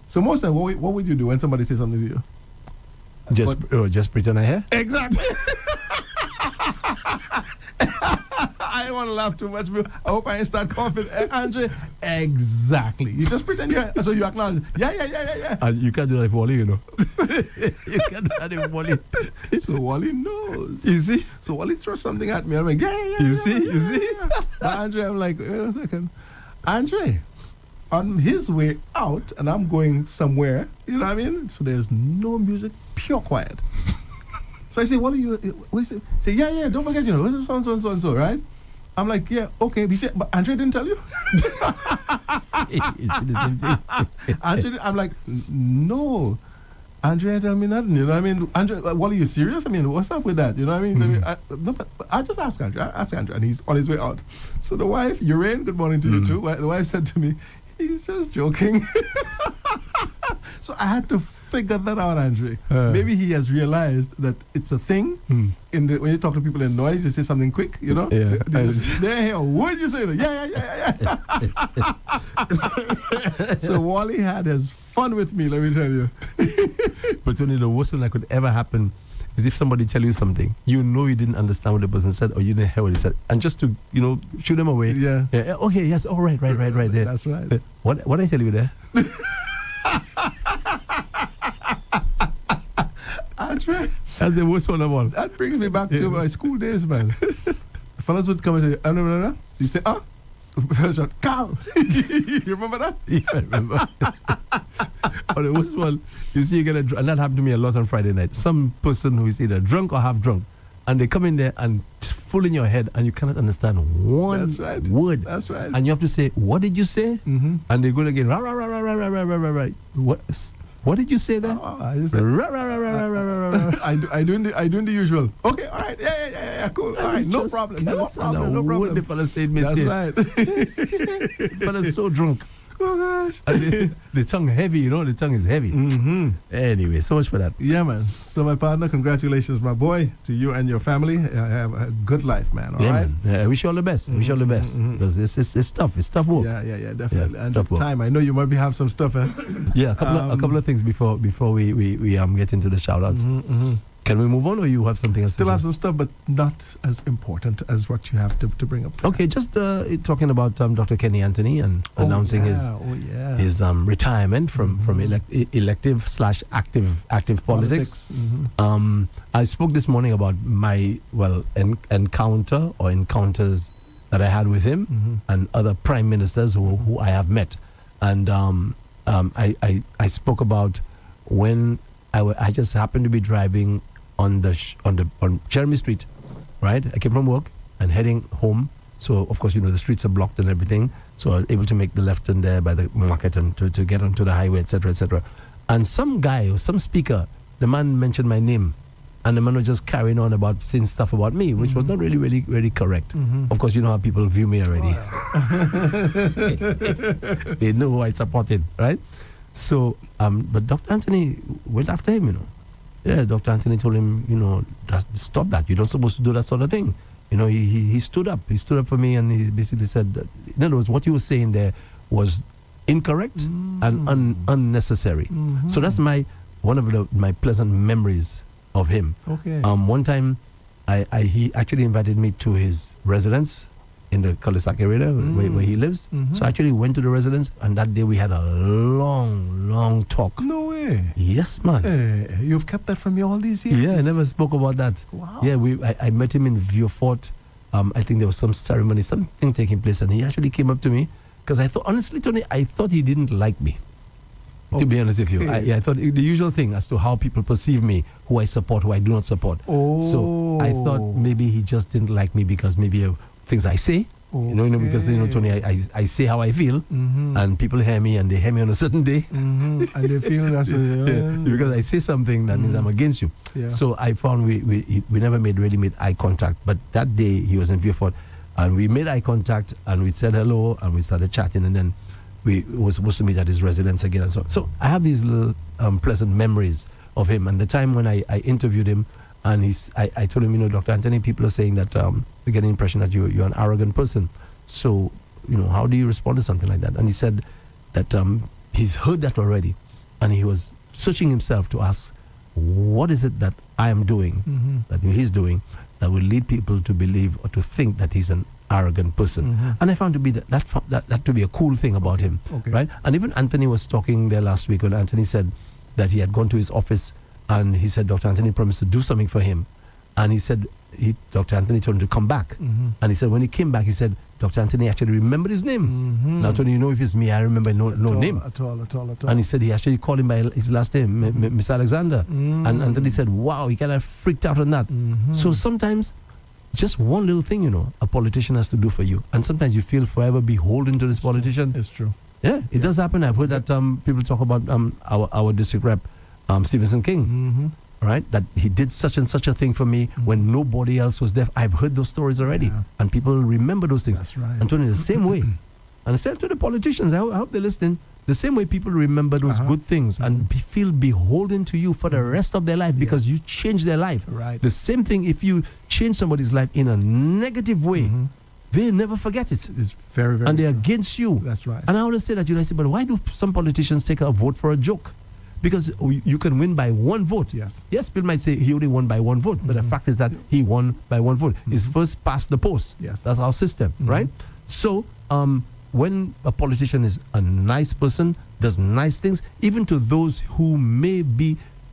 So most of the time, what would you do when somebody says something to you? Just pretend I hear. Exactly. I don't want to laugh too much, but I hope I ain't start coughing. Andre, exactly. You just pretend so you acknowledge. Yeah. And you can't do that with Wally, you know. You can't do that with Wally. So Wally knows. You see? So Wally throws something at me. I'm like, yeah. You see? But Andre, I'm like, wait a second. Andre, on his way out, and I'm going somewhere, you know what I mean? So there's no music, pure quiet. So I say, what is it? Say, yeah, don't forget, you know, so, right? I'm like, yeah, okay. He said, but Andre didn't tell you? You see the same thing? I'm like, no. Andre ain't tell me nothing, you know what I mean? Andre, what are you serious? I mean, what's up with that? You know what I mean? No, but I just asked Andre. And he's on his way out. So the wife, Urain, good morning to you too. The wife said to me, he's just joking. So I had to figure that out, Andre. Maybe he has realized that it's a thing. When you talk to people in noise, you say something quick, you know? Yeah. They're here. What did you say? Yeah. So Wally had his fun with me, let me tell you. But only the worst thing that could ever happen is if somebody tell you something, you know you didn't understand what the person said or you didn't hear what he said, and just to, you know, shoot them away. Yeah. Okay, yes, all right, there. That's right. What I tell you there? Andre, That's the worst one of all. that brings me back to my school days, man. Fellas would come and say, no. You say, Fellas shout, Carl. You remember that? Yeah, I remember. Or the worst one, you see, you get and that happened to me a lot on Friday night. Some person who is either drunk or half drunk, and they come in there and it's full in your head, and you cannot understand one That's right. word. That's right. And you have to say, what did you say? Mm-hmm. And they go again, right. What did you say there? I just said, I doing the usual. Okay, all right, yeah, cool. All right, no problem. What the fella said, me That's say. right. The fella's so drunk. Oh gosh. And the tongue heavy, you know, the tongue is heavy. Mm-hmm. Anyway, so much for that. Yeah, man. So my partner, congratulations, my boy, to you and your family. Have a good life, man. All right. Man. I wish you all the best. Wish you all the best. Because it's tough. It's tough work. Yeah, definitely. Yeah, and tough the work. time, I know you might have some stuff. Yeah, a couple of things before we get into the shout outs. Can we move on, or you have something else? Still have some stuff, but not as important as what you have to bring up. Okay, just talking about Dr. Kenny Anthony and announcing his retirement from elective / active politics. Mm-hmm. I spoke this morning about my encounters that I had with him and other prime ministers who I have met, and I spoke about when I just happened to be driving on Jeremy Street, right? I came from work and heading home. So, of course, you know, the streets are blocked and everything. So I was able to make the left turn there by the market and to get onto the highway, etc., etc. And some guy or some speaker, the man mentioned my name. And the man was just carrying on about saying stuff about me, which was not really correct. Of course, you know how people view me already. They know who I supported, right? So, but Dr. Anthony went after him, Yeah, Dr. Anthony told him, stop that. You're not supposed to do that sort of thing. He stood up. He stood up for me, and he basically said, in other words, what you were saying there was incorrect and unnecessary. So that's one of my pleasant memories of him. Okay. One time, he actually invited me to his residence in the cul-de-sac area where he lives. So I actually went to the residence, and that day we had a long talk. No way. Yes, man. You've kept that from me all these years? Yeah, I never spoke about that. Wow. Yeah, I met him in Vieux-Fort. I think there was some ceremony, something taking place, and he actually came up to me, because I thought, honestly, Tony, I thought he didn't like me. To be honest with you, I thought the usual thing as to how people perceive me, who I support, who I do not support. So I thought maybe he just didn't like me because maybe of things I say. Because Tony, I say how I feel, and people hear me, and they hear me on a certain day, and they feel that's because I say something that means I'm against you. Yeah. So I found we never really made eye contact. But that day he was in Vieux-Fort, and we made eye contact, and we said hello, and we started chatting, and then we were supposed to meet at his residence again, and so. So I have these little pleasant memories of him. And the time when I interviewed him, and I told him, Dr. Anthony, people are saying that we get the impression that you're an arrogant person. So, how do you respond to something like that? And he said that he's heard that already, and he was searching himself to ask, what is it that I am doing, that he's doing, that will lead people to believe or to think that he's an arrogant person. And I found to be that to be a cool thing about him, right? And even Anthony was talking there last week when Anthony said that he had gone to his office, and he said Dr. Anthony promised to do something for him, and he said Dr. Anthony told him to come back, and he said when he came back, he said Dr. Anthony actually remembered his name. Now, Tony, if it's me, I remember no name at all. And he said he actually called him by his last name, Mr. Alexander, and Anthony said, wow, he kind of freaked out on that. So sometimes just one little thing, a politician has to do for you, and sometimes you feel forever beholden to this politician. It's true. Yeah, it does happen. I've heard that people talk about our district rep, Stevenson King, right? That he did such and such a thing for me when nobody else was there. I've heard those stories already, and people remember those things. That's right. And Tony, the same way. And I said to the politicians, I hope they're listening, the same way people remember those good things and feel beholden to you for the rest of their life because you changed their life. Right. The same thing if you change somebody's life in a negative way, they never forget it. It's very, very and they're true. against you. That's right. And I always say that, I say, but why do some politicians take a vote for a joke? Because you can win by one vote. Yes, people might say he only won by one vote, but the fact is that he won by one vote. He's first past the post. Yes. That's our system, right? So when a politician is a nice person, does nice things, even to those who may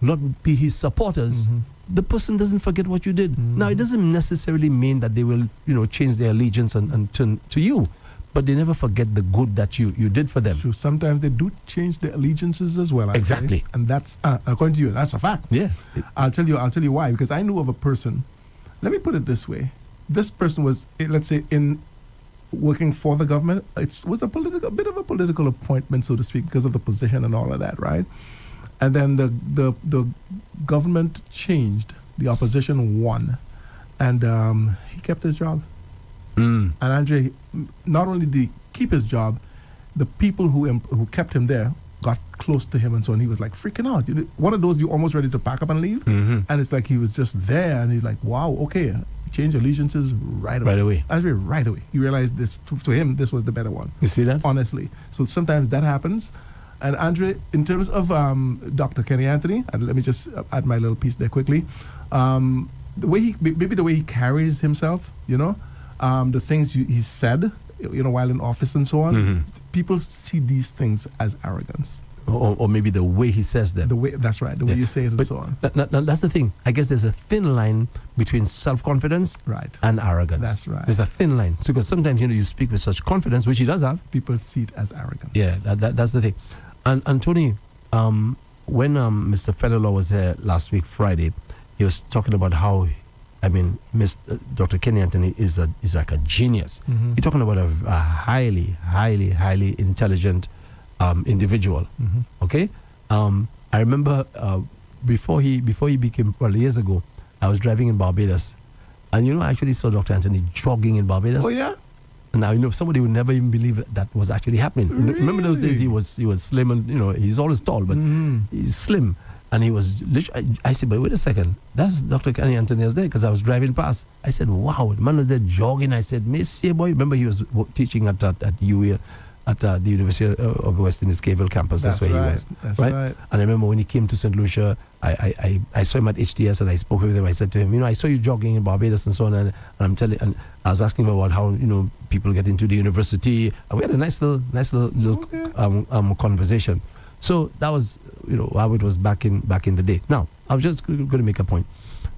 not be his supporters, the person doesn't forget what you did. Now, it doesn't necessarily mean that they will, change their allegiance and turn to you, but they never forget the good that you did for them. True. Sometimes they do change their allegiances as well. Exactly. And that's, according to you, that's a fact. Yeah. I'll tell you why. Because I knew of a person, let me put it this way. This person was, let's say, in working for the government. It was a bit of a political appointment, so to speak, because of the position and all of that, right? And then the government changed, the opposition won, and he kept his job. And Andre, not only did he keep his job, the people who kept him there got close to him and so on. He was like freaking out. One of those you almost ready to pack up and leave, and it's like he was just there, and he's like, wow, okay, change allegiances right away. Andre, right away. He realized this to him, this was the better one. You see that? Honestly. So sometimes that happens. And Andre, in terms of Dr. Kenny Anthony, and let me just add my little piece there quickly. The way he carries himself, the things he said, while in office and so on, people see these things as arrogance. Or maybe the way he says them. That's right, the way you say it and so on. That's the thing. I guess there's a thin line between self-confidence and arrogance. That's right. There's a thin line. So because sometimes, you speak with such confidence, which he does have. People see it as arrogance. Yeah, that's the thing. And Tony, when Mr. Fenelor was here last week, Friday, he was talking about how, Dr. Kenny Anthony is like a genius. He's talking about a highly, highly, highly intelligent individual. Okay, I remember before he became, years ago, I was driving in Barbados, and I actually saw Dr. Anthony jogging in Barbados. Oh yeah. Now, somebody would never even believe that was actually happening. Remember those days he was slim and, he's always tall, but he's slim. And he was literally, I said, but wait a second, that's Dr. Kenny Anthony there, because I was driving past. I said, wow, the man was there jogging. I said, Monsieur boy, remember he was teaching at UWA, at the University of West Indies Cavell campus. That's where he was. That's right. And I remember when he came to St. Lucia, I saw him at HTS and I spoke with him. I said to him, I saw you jogging in Barbados and so on. And I was asking him about how, people get into the university. And we had a nice little conversation. So that was, how it was back in the day. Now, I was just going to make a point.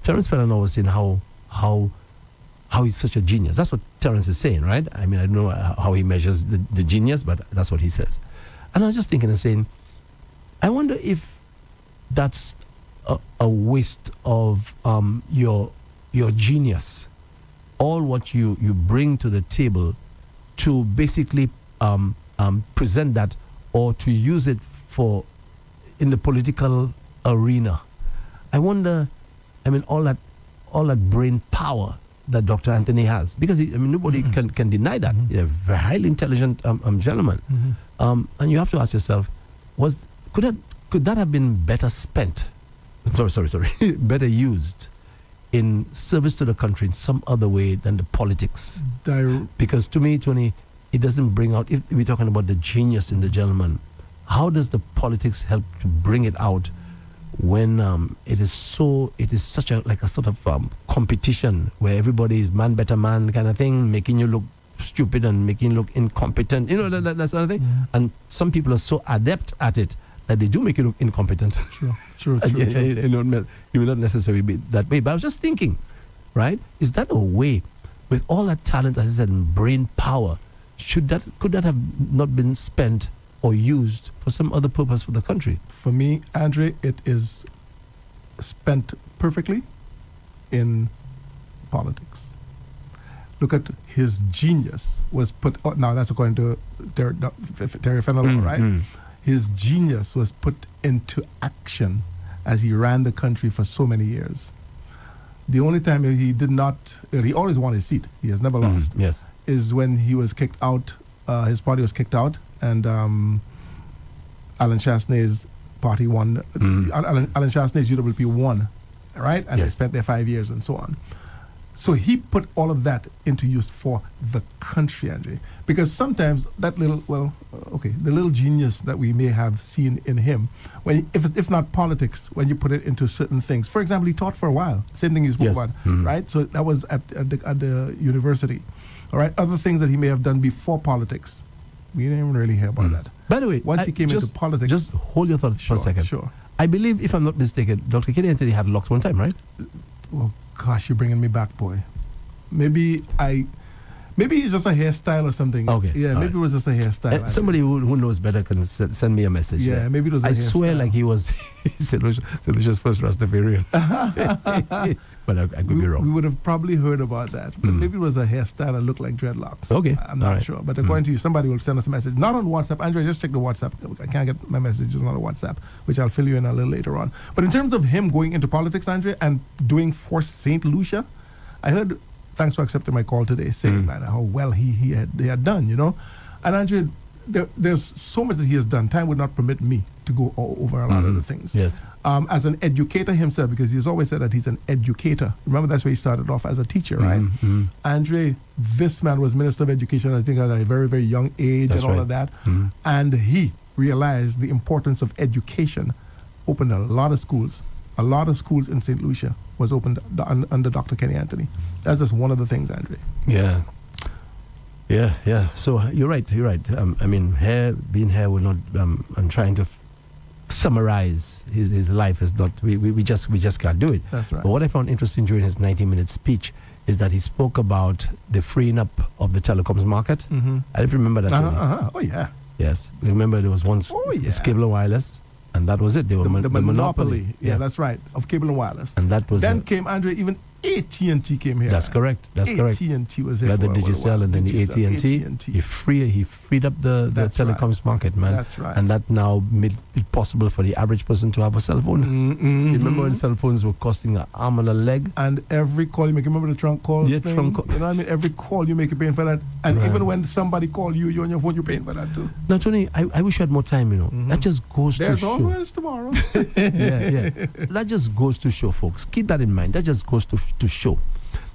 Terence Fenelon was saying how he's such a genius. That's what Terence is saying, right? I mean, I don't know how he measures the genius, but that's what he says. And I was just thinking and saying, I wonder if that's a waste of your genius, all what you bring to the table to basically present that or to use it in the political arena. I wonder, all that brain power that Dr. Anthony has, because nobody can deny that. He's a very highly intelligent gentleman, and you have to ask yourself, could that have been better spent? Sorry, better used in service to the country in some other way than the politics? Because to me, Tony, it doesn't bring out. If we're talking about the genius in the gentleman, how does the politics help to bring it out when it is such a sort of competition where everybody is man better man kind of thing, making you look stupid and making you look incompetent, that sort of thing. And some people are so adept at it that they do make you look incompetent. True. You will not necessarily be that way. But I was just thinking, right? Is that a way, with all that talent, as I said, and brain power, could that have not been spent or used for some other purpose for the country? For me, Andre, it is spent perfectly in politics. Look at his genius was put. Now that's according to Terry Fenelon, right? His genius was put into action as he ran the country for so many years. The only time he did not, he always won his seat. He has never lost. Yes, is when he was kicked out. His party was kicked out, and Alan Chastain's party won. Alan Chastain's UWP won, right? And they spent there 5 years and so on. So he put all of that into use for the country, Andre. Because sometimes that the little genius that we may have seen in him, if not politics, when you put it into certain things. For example, he taught for a while. Same thing you spoke about, right? So that was at the university. All right, other things that he may have done before politics, we didn't even really hear about that. By the way, once he came into politics, just hold your thoughts for a second. Sure. I believe, if I'm not mistaken, Dr. Kenny Anthony had locks one time, right? Oh gosh, you're bringing me back, boy. Maybe it's just a hairstyle or something. Okay. Yeah, maybe it was just a hairstyle. Somebody who knows better can send me a message. Yeah, maybe it was a hairstyle. I swear like he was St. Lucia's first Rastafarian. But I could be wrong. We would have probably heard about that. But maybe it was a hairstyle that looked like dreadlocks. Okay. I'm not sure. But according to you, somebody will send us a message. Not on WhatsApp. Andre, just check the WhatsApp. I can't get my messages on the WhatsApp, which I'll fill you in a little later on. But in terms of him going into politics, Andre, and doing for St. Lucia, I heard, thanks for accepting my call today, saying that how well they had done, And Andre, there's so much that he has done. Time would not permit me to go over a lot of the things. Yes. As an educator himself, because he's always said that he's an educator. Remember, that's where he started off as a teacher, right? Andre, this man was Minister of Education, I think, at a very, very young age. That's and all of that. And he realized the importance of education, opened a lot of schools. A lot of schools in St. Lucia was opened under Dr. Kenny Anthony. That's just one of the things, Andre. Yeah. So you're right. Being here will not. I'm trying to summarize his life. Is not. We just can't do it. That's right. But what I found interesting during his 90-minute speech is that he spoke about the freeing up of the telecoms market. I remember that. Oh yeah. Yes. Remember there was once Cable and Wireless. And that was it. They were the monopoly. Yeah, that's right. Of cable and wireless. And that was then came Andre. Even AT&T came here. That's correct. That's correct. AT&T was here. Like the for Digicel and then the AT&T. He freed up the telecoms market, man. That's right. And that now made it possible for the average person to have a cell phone. You remember when cell phones were costing an arm and a leg? And every call you make, remember the trunk call Yeah, thing? trunk call. You know what I mean? Every call you make, you're paying for that. And Right. even when somebody call you, you're on your phone, you're paying for that too. Now, Tony, I wish I had more time, you know. That just goes There's to show. always tomorrow. Yeah. That just goes to show, folks. Keep that in mind. That just goes to show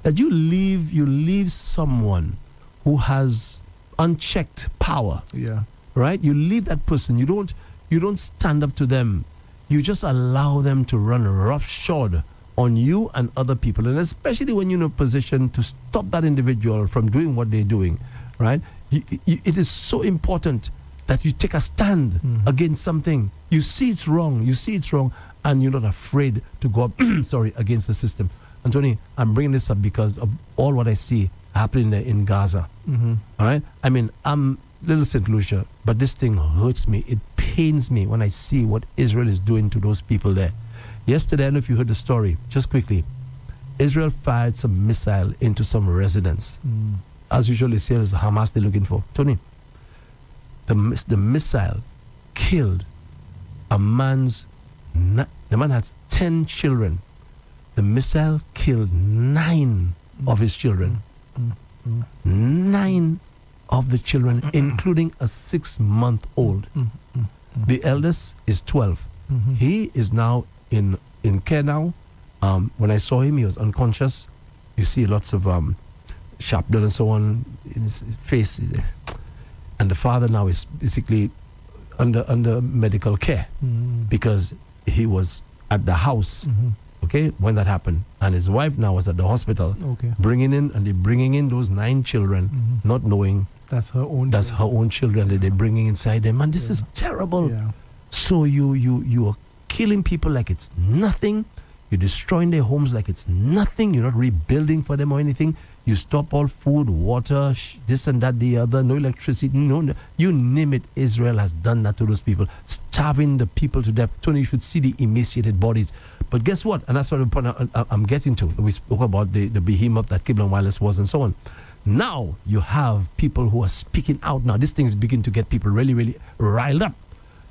that you leave someone who has unchecked power, Yeah. right? You leave that person. You don't stand up to them. You just allow them to run roughshod on you and other people, and especially when you're in a position to stop that individual from doing what they're doing, right? It is so important that you take a stand against something. You see it's wrong, and you're not afraid to go up, against the system. And Tony, I'm bringing this up because of all what I see happening there in Gaza. All right? I mean, I'm little St. Lucia, but this thing hurts me. It pains me when I see what Israel is doing to those people there. Yesterday, I don't know if you heard the story, just quickly. Israel fired some missile into some residence. As usual, they say it's Hamas they're looking for. Tony, the missile killed a man's... The man has 10 children. The missile killed 9 of his children. 9 of the children, including a 6-month-old. The eldest is 12. He is now in care now. When I saw him, he was unconscious. You see lots of sharp blood and so on in his face. And the father now is basically under medical care because he was at the house, okay, when that happened. And his wife now was at the hospital, bringing in those 9 children, not knowing that's her own children that they're bringing inside them. And this is terrible. Yeah. So you are killing people like it's nothing. You're destroying their homes like it's nothing. You're not rebuilding for them or anything. You stop all food, water, this and that, the other, no electricity, no, you name it. Israel has done that to those people, starving the people to death. Tony, you should see the emaciated bodies. But guess what? And that's what I'm getting to. We spoke about the behemoth that Cable and Wireless was and so on. Now you have people who are speaking out. Now this thing is beginning to get people really, really riled up.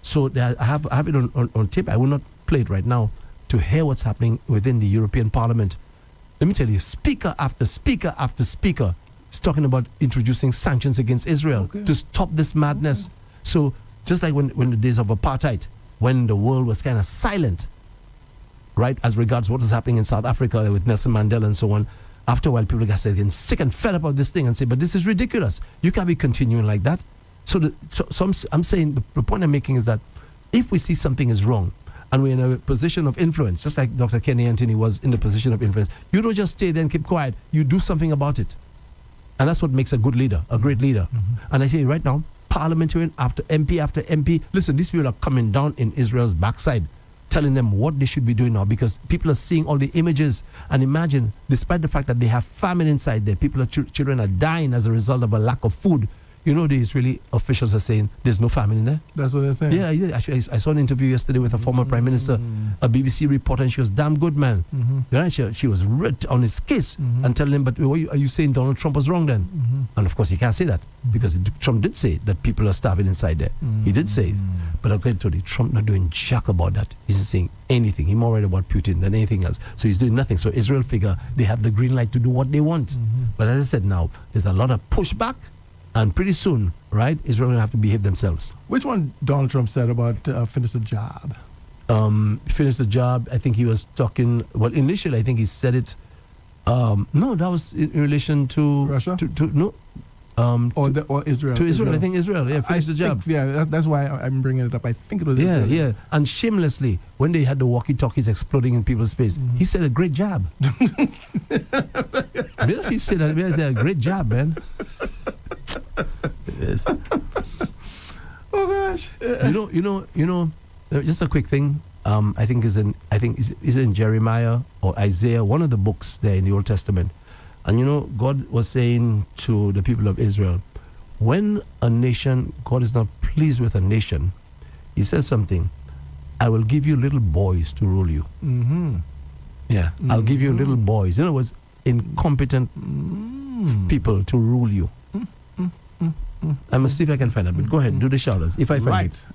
So I have it on tape. I will not play it right now to hear what's happening within the European Parliament. Let me tell you, speaker after speaker after speaker is talking about introducing sanctions against Israel to stop this madness. So just like when the days of apartheid, when the world was kind of silent, right, as regards what was happening in South Africa with Nelson Mandela and so on, after a while people got getting sick and fed up of this thing and say, but this is ridiculous. You can't be continuing like that. So I'm saying the point I'm making is that if we see something is wrong, and we're in a position of influence, just like Dr. Kenny Anthony was in the position of influence, you don't just stay there and keep quiet. You do something about it. And that's what makes a good leader, a great leader. And I say right now, parliamentarian after MP, listen, these people are coming down in Israel's backside, telling them what they should be doing now, because people are seeing all the images. And imagine, despite the fact that they have famine inside there, children are dying as a result of a lack of food. You know, the Israeli officials are saying there's no famine in there. That's what they're saying. Yeah. Actually, I saw an interview yesterday with a former prime minister, a BBC reporter, and she was damn good, man. You know, she was ripped on his case and telling him, but are you saying Donald Trump was wrong then? And of course, he can't say that because Trump did say that people are starving inside there. He did say it. But I'll get to you, Trump not doing jack about that. He's not saying anything. He's more worried about Putin than anything else. So he's doing nothing. So Israel figure they have the green light to do what they want. But as I said now, there's a lot of pushback. And pretty soon, right, Israel will have to behave themselves. Which one Donald Trump said about finish the job? Finish the job. I think he was talking, well, initially I think he said it, no, that was in relation to... Russia? Or Israel? To Israel, I think Israel, finish the job. That's why I'm bringing it up. I think it was Israel. Yeah. And shamelessly, when they had the walkie-talkies exploding in people's face, he said a great job. He said a great job, man. Yes. Oh gosh. You know. Just a quick thing. I think is in Jeremiah or Isaiah, one of the books there in the Old Testament. And you know, God was saying to the people of Israel, when a nation, God is not pleased with a nation, He says something. I will give you little boys to rule you. Yeah. I'll give you little boys. In other words, incompetent people to rule you. I must see if I can find it. But go ahead, do the shout-outs. If I find it.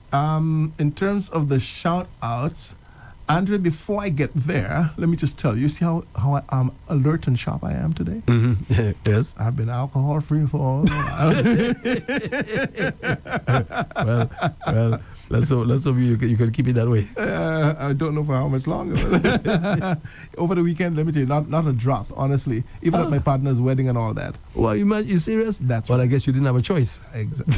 In terms of the shout-outs, Andre, before I get there, let me just tell you, see how alert and sharp I am today? Mm-hmm. Yes. I've been alcohol-free for a while. well, let's hope you can keep it that way. I don't know for how much longer. Over the weekend, let me tell you, not a drop, honestly. Even at my partner's wedding and all that. Well, you serious? That's well, right. I guess you didn't have a choice.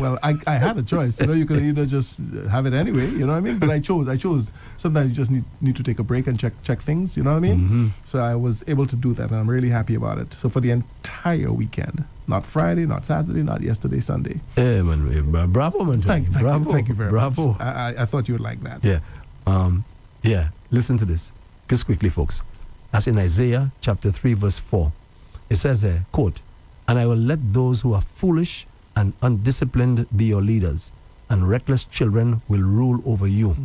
Well, I had a choice. You could either just have it anyway, you know what I mean? But I chose. Sometimes you just need to take a break and check things, you know what I mean? Mm-hmm. So I was able to do that, and I'm really happy about it. So for the entire weekend, not Friday, not Saturday, not yesterday, Sunday. Hey, man, bravo, man. Thank you very bravo. much. I thought you would like that. Yeah. Listen to this. Just quickly, folks. That's in Isaiah chapter 3, verse 4. It says, quote, "And I will let those who are foolish and undisciplined be your leaders, and reckless children will rule over you."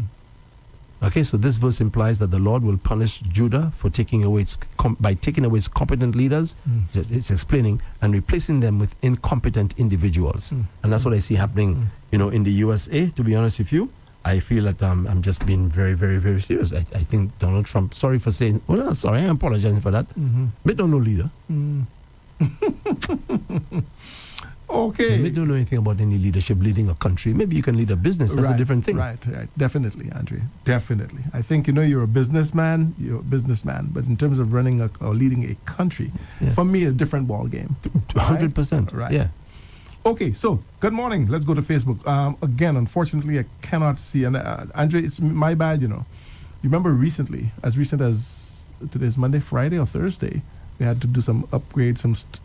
Okay, so this verse implies that the Lord will punish Judah for taking away its competent leaders. It's explaining, and replacing them with incompetent individuals. And that's what I see happening, in the USA. To be honest with you, I feel that I'm just being very, very, very serious. I think Donald Trump, sorry for saying, I'm apologizing for that, but don't know leader. Okay. They don't know anything about any leadership, leading a country. Maybe you can lead a business. That's a different thing. Right. Definitely, Andre. Definitely. I think, you're a businessman. But in terms of running or leading a country, for me, a different ball game. 100%. Right. Yeah. Okay, so good morning. Let's go to Facebook. Again, unfortunately, I cannot see. And Andre, it's my bad, You remember recently, as recent as today's Monday, Friday, or Thursday, we had to do some upgrades,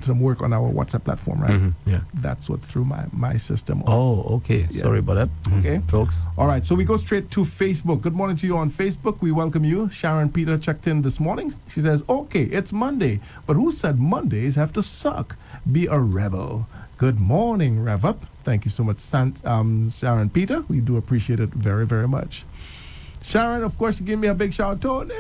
some work on our WhatsApp platform, right? Mm-hmm. Yeah. That's what threw my system off. Oh, okay. Yeah. Sorry about that. Okay. Folks. All right, so we go straight to Facebook. Good morning to you on Facebook. We welcome you. Sharon Peter checked in this morning. She says, okay, it's Monday, but who said Mondays have to suck? Be a rebel. Good morning, Rev-Up. Thank you so much, Sharon Peter. We do appreciate it very, very much. Sharon, of course, you give me a big shout out.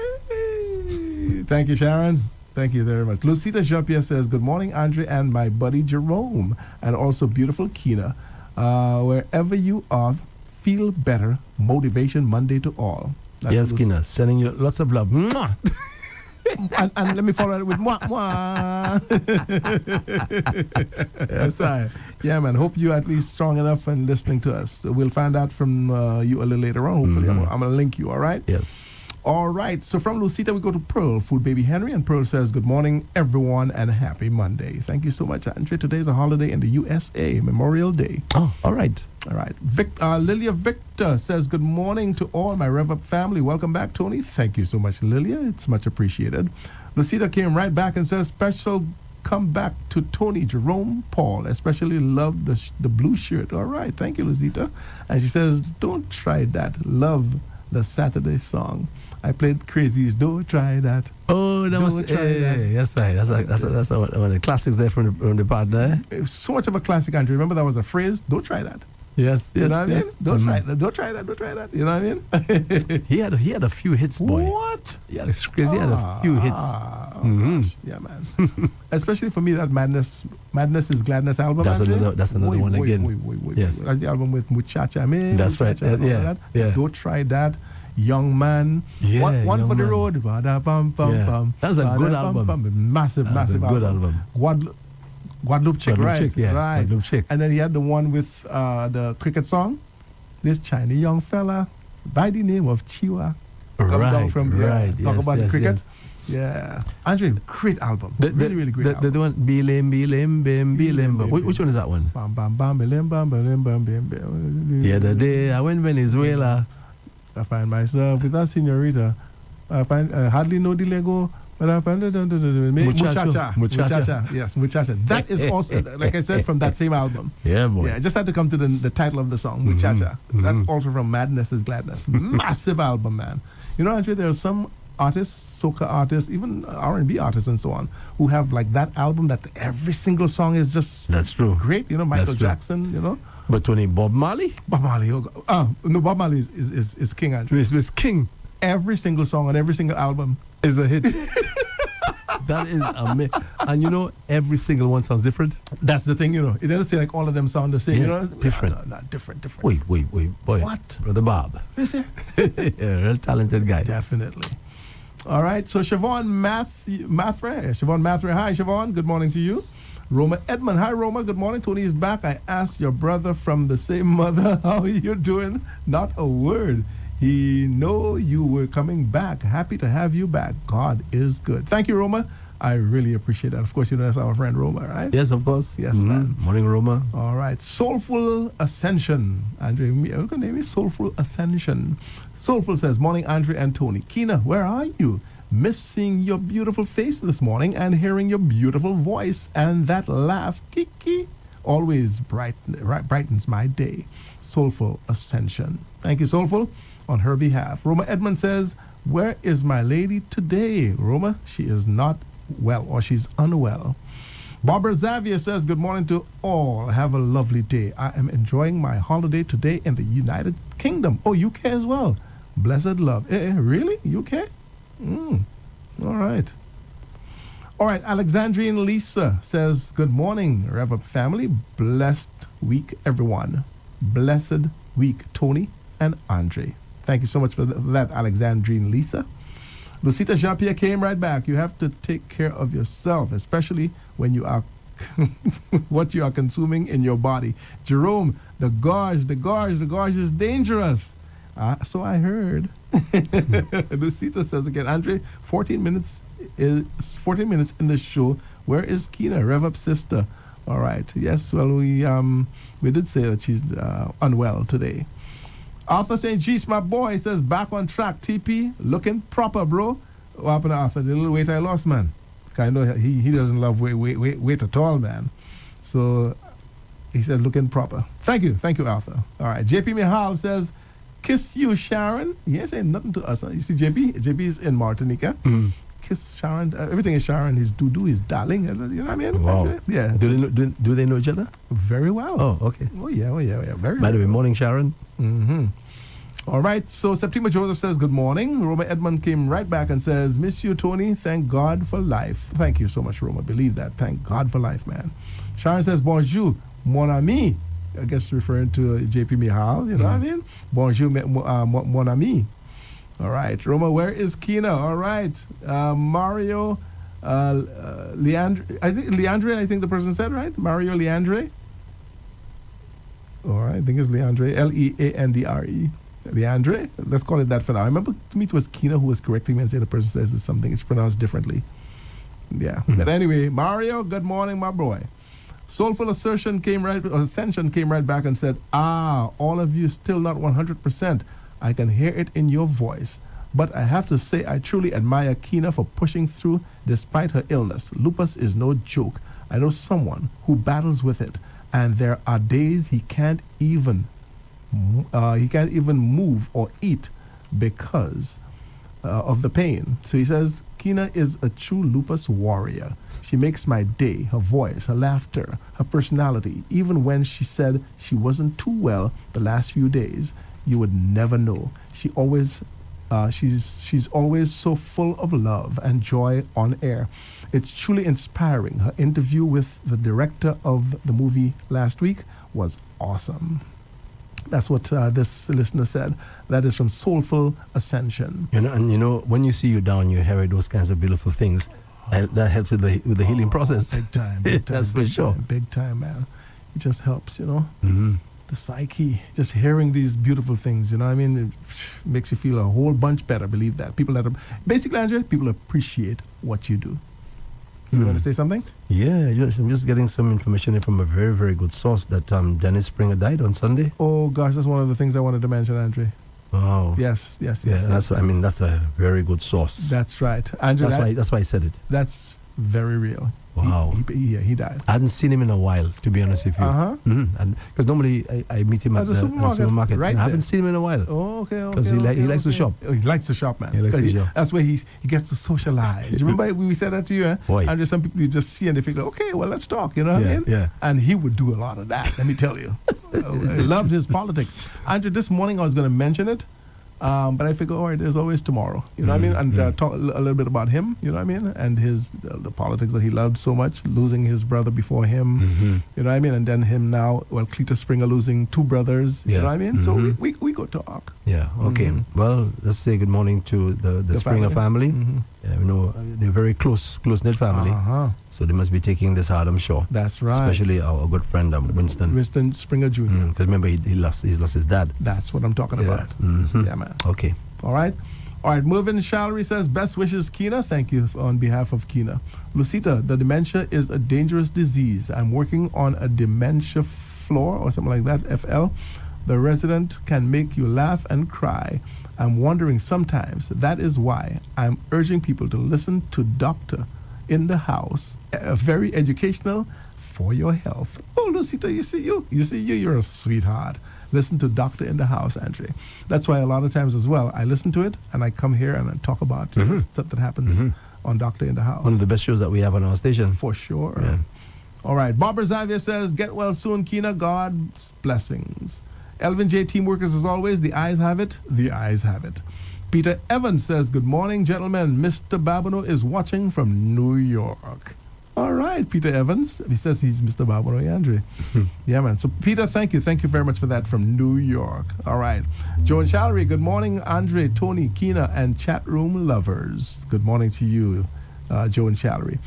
Thank you, Sharon. Thank you very much. Lucita Jean-Pierre says, good morning, Andre and my buddy Jerome, and also beautiful Kina. Wherever you are, feel better. Motivation Monday to all. That's yes, Kina, sending you lots of love. Mwah! and let me follow it with mwah, mwah. Yes, yeah, man. Hope you're at least strong enough and listening to us. So we'll find out from you a little later on. Hopefully, I'm going to link you, all right? Yes. All right, so from Lucita, we go to Pearl, Food Baby Henry, and Pearl says, good morning, everyone, and happy Monday. Thank you so much, Andre. Today's a holiday in the USA, Memorial Day. Oh, all right. All right. Lilia Victor says, good morning to all my Rev-Up family. Welcome back, Tony. Thank you so much, Lilia. It's much appreciated. Lucita came right back and says, special come back to Tony, Jerome, Paul. Especially love the blue shirt. All right. Thank you, Lucita. And she says, don't try that. Love the Saturday song. I played Crazies, don't try that. Oh, that was yes, right. That's one of the classics there from the part there. It was so much of a classic, Andrew. Remember that was a phrase? Don't try that. Yes, you know what I mean? Don't try that. You know what I mean? he had a few hits, boy. What? Yeah, it's crazy. He had a few hits. Gosh. Yeah, man. Especially for me, that Madness is Gladness album. That's another one again. Yes, that's the album with Muchacha. That's right. Yeah. Don't try that. Young Man. Yeah, one for the Man. road. That was a good album. Massive good album. Guadeloupe Chick, right? Chick, yeah. Right. Guadeloupe Chick. And then he had the one with the cricket song. This Chinese young fella by the name of Chiwa. Talk about the cricket. Yes. Yeah. Andre, great album. Really great album. The one, Bilim, Bilim, Bim, Bilim. Which one is that one? Bam, bam, bam, bilim, bam, bilim, bam, bim, bim. The other day, I went Venezuela. I find myself with a senorita. I find hardly know the Lego, but I find Muchacha. Yes, Muchacha. That is also, like I said, from that same album. Yeah, boy. Yeah, I just had to come to the title of the song, Muchacha. That's also from Madness is Gladness. Massive album, man. You know, actually, there are some artists, soca artists, even R&B artists and so on, who have like that album that every single song is just that's true. Great. You know, Michael Jackson, you know. But Tony, Bob Marley? No, Bob Marley is King, Andrew. It's King. every single song on every single album. Is a hit. That is amazing. And you know, every single one sounds different. That's the thing, you know. It doesn't say like all of them sound the same, Yeah, you know. different. No, different. Wait, boy. What? Brother Bob. Is it? Yeah, real talented guy. Definitely. All right. So Siobhan Mathre. Siobhan Mathre. Hi, Siobhan. Good morning to you. Roma Edmond. Hi, Roma. Good morning. Tony is back. I asked your brother from the same mother, how are you doing? Not a word. He know you were coming back. Happy to have you back. God is good. Thank you, Roma. I really appreciate that. Of course, you know that's our friend Roma, right? Yes, of course. Yes, man. Morning, Roma. All right. Soulful Ascension. Andre, I'm going to name it Soulful Ascension. Soulful says, morning, Andre and Tony. Kina, where are you? Miss seeing your beautiful face this morning and hearing your beautiful voice and that laugh, Kiki, always brightens my day. Soulful Ascension. Thank you, Soulful, on her behalf. Roma Edmond says, where is my lady today? Roma, she is not well, or she's unwell. Barbara Xavier says, good morning to all. Have a lovely day. I am enjoying my holiday today in the United Kingdom. Oh, UK as well. Blessed love. Really? UK? All right. All right. Alexandrine Lisa says, good morning, Rev-Up family. Blessed week, everyone. Blessed week, Tony and Andre. Thank you so much for that, Alexandrine Lisa. Lucita Jean-Pierre came right back. You have to take care of yourself, especially when you are what you are consuming in your body. Jerome, the gorge is dangerous. So I heard. Lucita says again, Andre, 14 minutes in the show. Where is Kina, Rev-Up sister? All right. Yes, well, we did say that she's unwell today. Arthur St. Jeez, my boy, says, back on track. TP, looking proper, bro. What happened to Arthur? The little weight I lost, man. I know he doesn't love weight at all, man. So he said, looking proper. Thank you, Arthur. All right. JP Mihal says, kiss you, Sharon. Yes, ain't nothing to us. You see, JP is in Martinica. Kiss Sharon. Everything is Sharon. His doo-doo, his darling. You know what I mean? Wow. Yeah. Do they know each other? Very well. Oh, okay. Oh, yeah. Very By the way, well. morning, Sharon. Mm-hmm. All right, so Septima Joseph says, good morning. Roma Edmond came right back and says, miss you, Tony. Thank God for life. Thank you so much, Roma. Believe that. Thank God for life, man. Sharon says, bonjour, mon ami. I guess referring to JP Mihal, you know what I mean? Bonjour, mon ami. All right, Roma, where is Kina? All right, Mario, Leandre. I think the person said, right? Mario Leandre. All right, I think it's Leandre, Leandre. Leandre, let's call it that for now. I remember to me it was Kina who was correcting me and said the person says it's something, it's pronounced differently. Yeah. But anyway, Mario, good morning, my boy. Soulful Ascension came right back and said, all of you still not 100%. I can hear it in your voice. But I have to say I truly admire Kina for pushing through despite her illness. Lupus is no joke. I know someone who battles with it, and there are days he can't even move or eat because of the pain. So he says, Kina is a true lupus warrior. She makes my day, her voice, her laughter, her personality. Even when she said she wasn't too well the last few days, you would never know. She's always so full of love and joy on air. It's truly inspiring. Her interview with the director of the movie last week was awesome. That's what this listener said. That is from Soulful Ascension. When you see you down, you hear those kinds of beautiful things. That helps with the healing process. Big time. That's for sure. Big time, man. It just helps, Mm-hmm. The psyche, just hearing these beautiful things, you know what I mean? It makes you feel a whole bunch better, believe that. Basically, Andrea, people appreciate what you do. You want to say something? Yeah, I'm just getting some information from a very, very good source that Dennis Springer died on Sunday. Oh, gosh, that's one of the things I wanted to mention, Andre. Wow. Yes. Yeah, that's a very good source. That's right. Andre, that's why I said it. That's very real. Wow. He died. I hadn't seen him in a while, to be honest with you. Because normally I meet him at the supermarket. Right, I haven't seen him in a while. Oh, okay. Because he likes to shop. Oh, he likes to shop, man. He likes to shop. That's where he gets to socialize. You remember we said that to you, Boy. And there's some people you just see and they figure, okay, well, let's talk. You know what I mean? Yeah. And he would do a lot of that, let me tell you. I loved his politics. Andrew, this morning I was going to mention it, But I figure, all right, there's always tomorrow. You know what I mean? And talk a little bit about him, you know what I mean? And his the politics that he loved so much, losing his brother before him, you know what I mean? And then him now, well, Cletus Springer losing 2 brothers, you know what I mean? So we go talk. Yeah, okay. Well, let's say good morning to the Springer family. Yeah, we know they're very close-knit family. So they must be taking this hard, I'm sure. That's right. Especially our good friend Winston. Winston Springer Jr. Because remember, he lost his dad. That's what I'm talking about. Yeah, man. Okay. All right. Moving Shalry says, best wishes, Keena. Thank you on behalf of Keena. Lucita, the dementia is a dangerous disease. I'm working on a dementia floor or something like that, FL. The resident can make you laugh and cry. I'm wondering sometimes. That is why I'm urging people to listen to Doctor in the House. Very educational for your health. Oh, Lucita, you're a sweetheart. Listen to Doctor in the House, Andre. That's why a lot of times as well, I listen to it and I come here and I talk about stuff that happens on Doctor in the House. One of the best shows that we have on our station. For sure. Yeah. All right. Barbara Xavier says, get well soon, Keena. God's blessings. Elvin J. Teamworkers as always. The eyes have it. The eyes have it. Peter Evans says, good morning, gentlemen. Mr. Babino is watching from New York. All right, Peter Evans. He says he's Mr. Babino Andre. Yeah, man. So, Peter, thank you. Thank you very much for that from New York. All right. Joe and Shallery, good morning, Andre, Tony, Keena, and chat room lovers. Good morning to you, Joe and Shallery.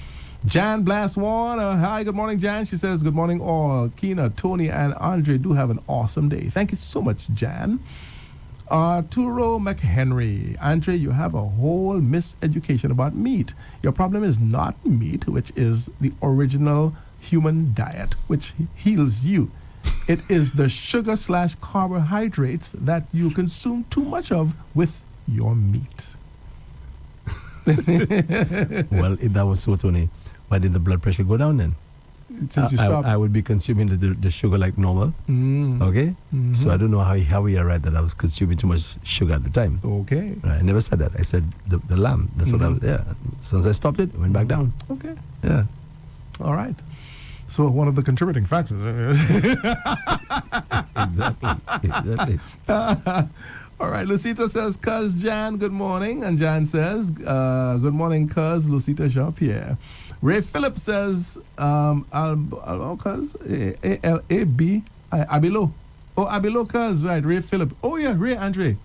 Jan Blast1, hi, good morning, Jan. She says, good morning all. Keena, Tony, and Andre do have an awesome day. Thank you so much, Jan. Arturo McHenry, Andre, you have a whole miseducation about meat. Your problem is not meat, which is the original human diet, which heals you. It is the sugar/carbohydrates that you consume too much of with your meat. Well, if that was so, Tony, why did the blood pressure go down then? Since you stopped. I would be consuming the sugar like normal. Okay? So I don't know how we arrived that I was consuming too much sugar at the time. Okay. Right, I never said that. I said the lamb. That's what I was, yeah. As soon as I stopped it went back down. Okay. Yeah. All right. So one of the contributing factors. Exactly. All right, Lucita says, Cuz Jan, good morning. And Jan says, good morning, Cuz Lucita Jean-Pierre. Ray Phillips says, Cuz, A-L-A-B, Abilo. Oh, Abilo, Cuz, right, Ray Phillips. Oh, yeah, Ray Andre.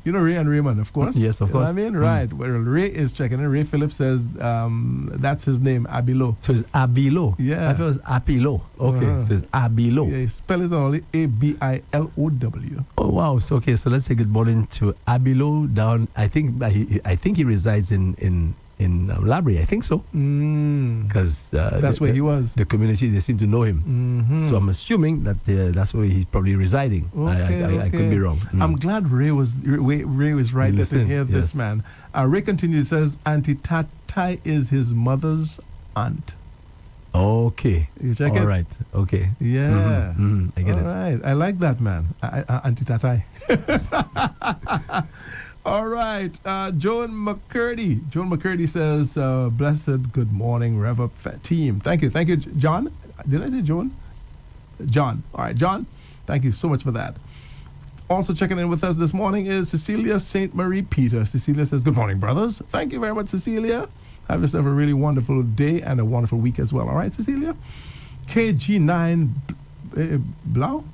You know Ray and Raymond, of course. Yes, of course. You know what I mean? Right. Well, Ray is checking in. Ray Phillips says that's his name, Abilo. So it's Abilo. Yeah. I thought it was Apilo. Okay, so it's Abilo. Yeah, spell it only A-B-I-L-O-W. Oh, wow. So, okay, so let's say good morning to Abilo down. I think he resides in Labrie. I think so. Because that's where he was. The community, they seem to know him. So I'm assuming that that's where he's probably residing. Okay, I could be wrong. I'm glad Ray was right there to hear this, yes. man. Ray continues, says, Auntie Tatai is his mother's aunt. Okay. You check it? All right. Okay. Yeah. I get it. All right. I like that, man. Auntie Tatai. All right. Joan McCurdy. Joan McCurdy says, blessed good morning, Rev-Up team. Thank you. Thank you, John. Did I say Joan? John. All right, John. Thank you so much for that. Also checking in with us this morning is Cecilia St. Marie Peter. Cecilia says, good morning, brothers. Thank you very much, Cecilia. Have yourself a really wonderful day and a wonderful week as well. All right, Cecilia? KG9 Blau?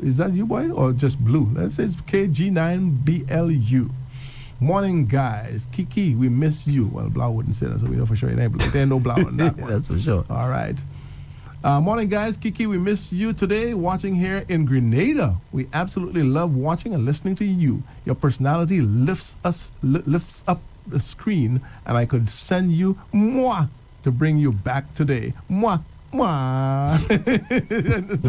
Is that you, boy? Or just blue? That says KG9BLU. Morning, guys. Kiki, we miss you. Well, Blau wouldn't say that, so we know for sure it ain't blue. There ain't no Blau on that one. That's for sure. All right. Morning, guys. Kiki, we miss you today. Watching here in Grenada. We absolutely love watching and listening to you. Your personality lifts up the screen, and I could send you moi to bring you back today. Moi. The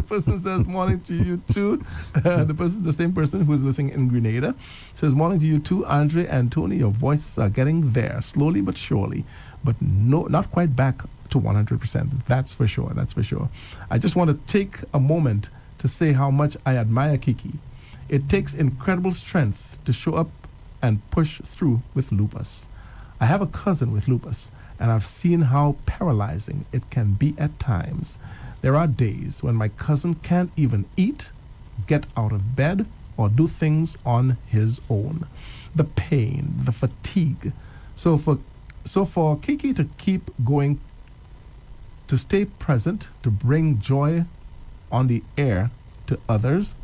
person says morning to you too. The same person who's listening in Grenada says morning to you too, Andre and Tony. Your voices are getting there slowly but surely, but not quite back to 100%. That's for sure. That's for sure. I just want to take a moment to say how much I admire Kiki. It takes incredible strength to show up and push through with lupus. I have a cousin with lupus, and I've seen how paralyzing it can be at times. There are days when my cousin can't even eat, get out of bed, or do things on his own. The pain, the fatigue. So for Kiki to keep going, to stay present, to bring joy on the air to others,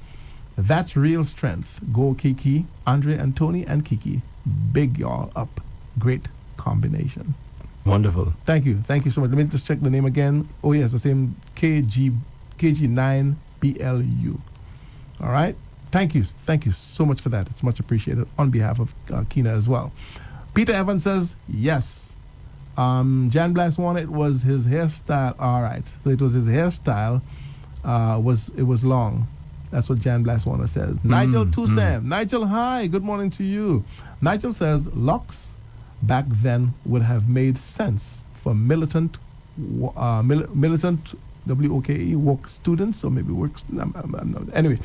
that's real strength. Go Kiki, Andre and Tony and Kiki. Big y'all up. Great combination. Wonderful. Thank you so much. Let me just check the name again. Oh yes, the same KG9BLU. All right. Thank you so much for that. It's much appreciated on behalf of Kina as well. Peter Evans says yes. Jan Blass won. It was his hairstyle. All right. So it was his hairstyle. It was long. That's what Jan Blass Warner says. Nigel Toussaint. Nigel, hi. Good morning to you. Nigel says locks back then would have made sense for militant WOKE work students, or maybe works. Anyway,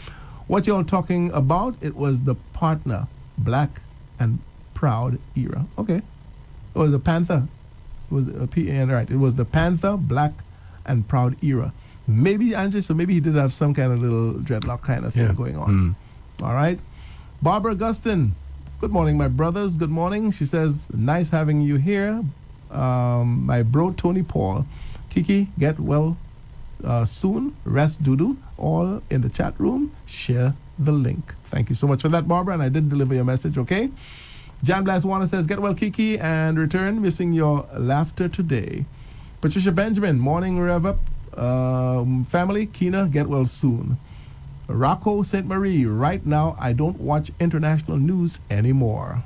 what you're talking about? It was the partner, black and proud era. Okay, it was the Panther. It was a PAN, right? It was the Panther, black and proud era. Maybe Andrew, so maybe he did have some kind of little dreadlock kind of thing going on. All right. Barbara Gustin. Good morning, my brothers. Good morning. She says, nice having you here. My bro, Tony Paul. Kiki, get well soon. Rest, Dudu. All in the chat room. Share the link. Thank you so much for that, Barbara. And I did deliver your message, okay? Jan Blas Warner says, get well, Kiki, and return. Missing your laughter today. Patricia Benjamin. Morning, Rev-Up family. Kina, get well soon. Rocco St. Marie. Right now, I don't watch international news anymore.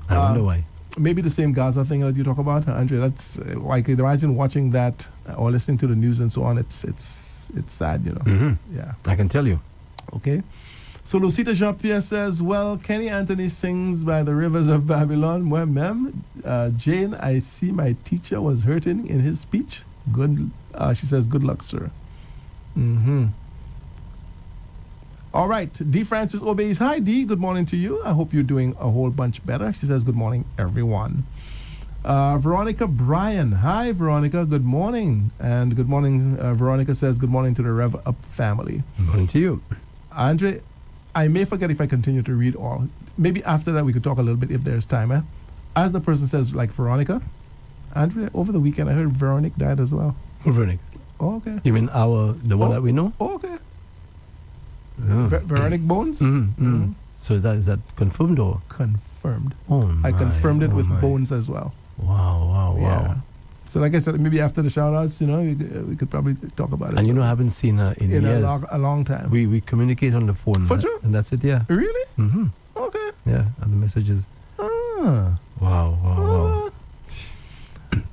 I wonder why. Maybe the same Gaza thing that you talk about, Andre. That's I could imagine watching that or listening to the news and so on. It's sad, you know. Mm-hmm. Yeah, I can tell you. Okay. So Lucita Jean-Pierre says, well, Kenny Anthony sings by the rivers of Babylon. Well, ma'am, Jane, I see my teacher was hurting in his speech. Good. She says, good luck, sir. Mm-hmm. All right. D. Francis obeys. Hi, D. Good morning to you. I hope you're doing a whole bunch better. She says, good morning, everyone. Veronica Bryan. Hi, Veronica. Good morning. And good morning, Veronica says, good morning to the Rev-Up family. Good morning to you. Andre, I may forget if I continue to read all. Maybe after that we could talk a little bit if there's time. As the person says, like Veronica, Andre, over the weekend I heard Veronique died as well. Veronique. Oh, okay. You mean the one that we know? Oh, okay. Oh. Veronique Bones? Mm-hmm. So is that confirmed or? Confirmed. Oh, my. I confirmed it with my. Bones as well. Wow. Yeah. So like I said, maybe after the shout-outs, you know, we could probably talk about it. And you know, I haven't seen her in years. A long time. We communicate on the phone. For sure? And that's it, yeah. Really? Mm-hmm. Okay. Yeah, and the messages. Ah. Wow.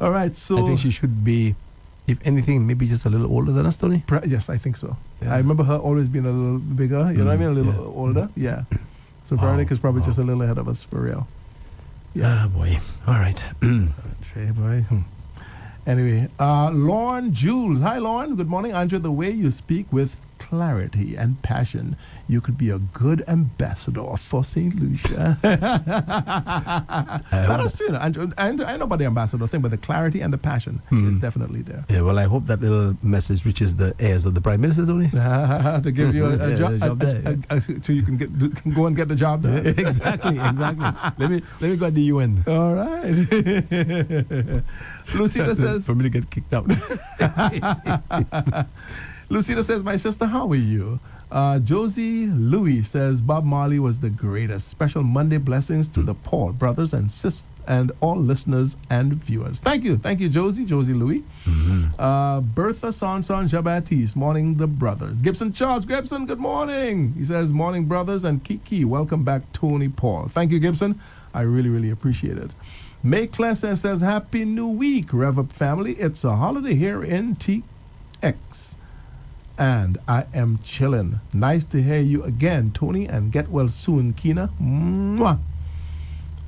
All right, so... I think she should be, if anything, maybe just a little older than us, Tony? Yes, I think so. Yeah. I remember her always being a little bigger, you know what I mean? A little older, yeah. So Veronique is probably just a little ahead of us, for real. Yeah. Ah, boy. All right. Trey, boy. Anyway, Lauren Jules. Hi, Lauren. Good morning. Andre, the way you speak with clarity and passion, you could be a good ambassador for St. Lucia. That's true. I know about the ambassador thing, but the clarity and the passion is definitely there. Yeah, well, I hope that little message reaches the ears of the Prime Minister, Tony. To give you a job there. so you can go and get the job done. Exactly. Let me go at the UN. All right. Lucita says... For me to get kicked out. Lucita says, my sister, how are you? Josie Louis says, Bob Marley was the greatest. Special Monday blessings to the Paul brothers and sisters and all listeners and viewers. Thank you, Josie Louis. Mm-hmm. Bertha Sanson Jabatis, morning, the brothers. Gibson Charles, Gibson, good morning. He says, morning, brothers, and Kiki, welcome back, Tony Paul. Thank you, Gibson. I really, really appreciate it. May Klesser says, Happy New Week, Rev-Up family. It's a holiday here in TX. And I am chilling. Nice to hear you again, Tony, and get well soon, Kina. Mwah.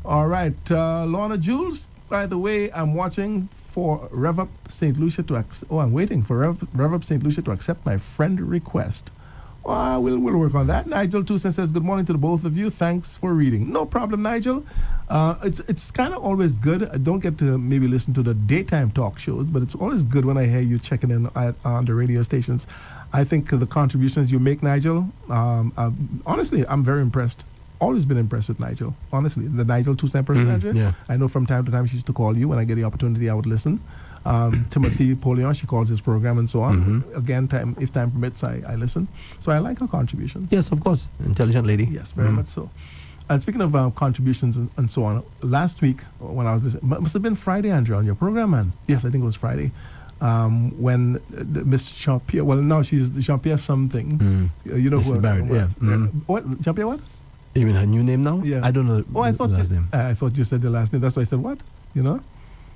All right, Lorna Jules, by the way, I'm watching for Rev-Up St. Lucia to I'm waiting for Rev-Up St. Lucia to accept my friend request. We'll work on that. Nigel Tucson says, good morning to the both of you. Thanks for reading. No problem, Nigel. It's kind of always good. I don't get to maybe listen to the daytime talk shows, but it's always good when I hear you checking in on the radio stations. I think the contributions you make, Nigel, honestly, I'm very impressed. Always been impressed with Nigel, honestly. The Nigel Tucson person, Andrea. Yeah. I know from time to time she used to call you. When I get the opportunity, I would listen. Timothy Polion, she calls his program and so on. Again, if time permits, I listen. So I like her contributions. Yes, of course. Intelligent lady. Yes, very much so. And speaking of contributions and so on, last week when I was listening, must have been Friday, Andrea, on your program, man. Yes, I think it was Friday. When Miss Jean-Pierre, well, now she's Jean-Pierre something. You know Mrs. who? Barrett, yeah. What? Jean-Pierre what? You mean her new name now? Yeah. I don't know I the thought last name. I thought you said the last name. That's why I said what? You know?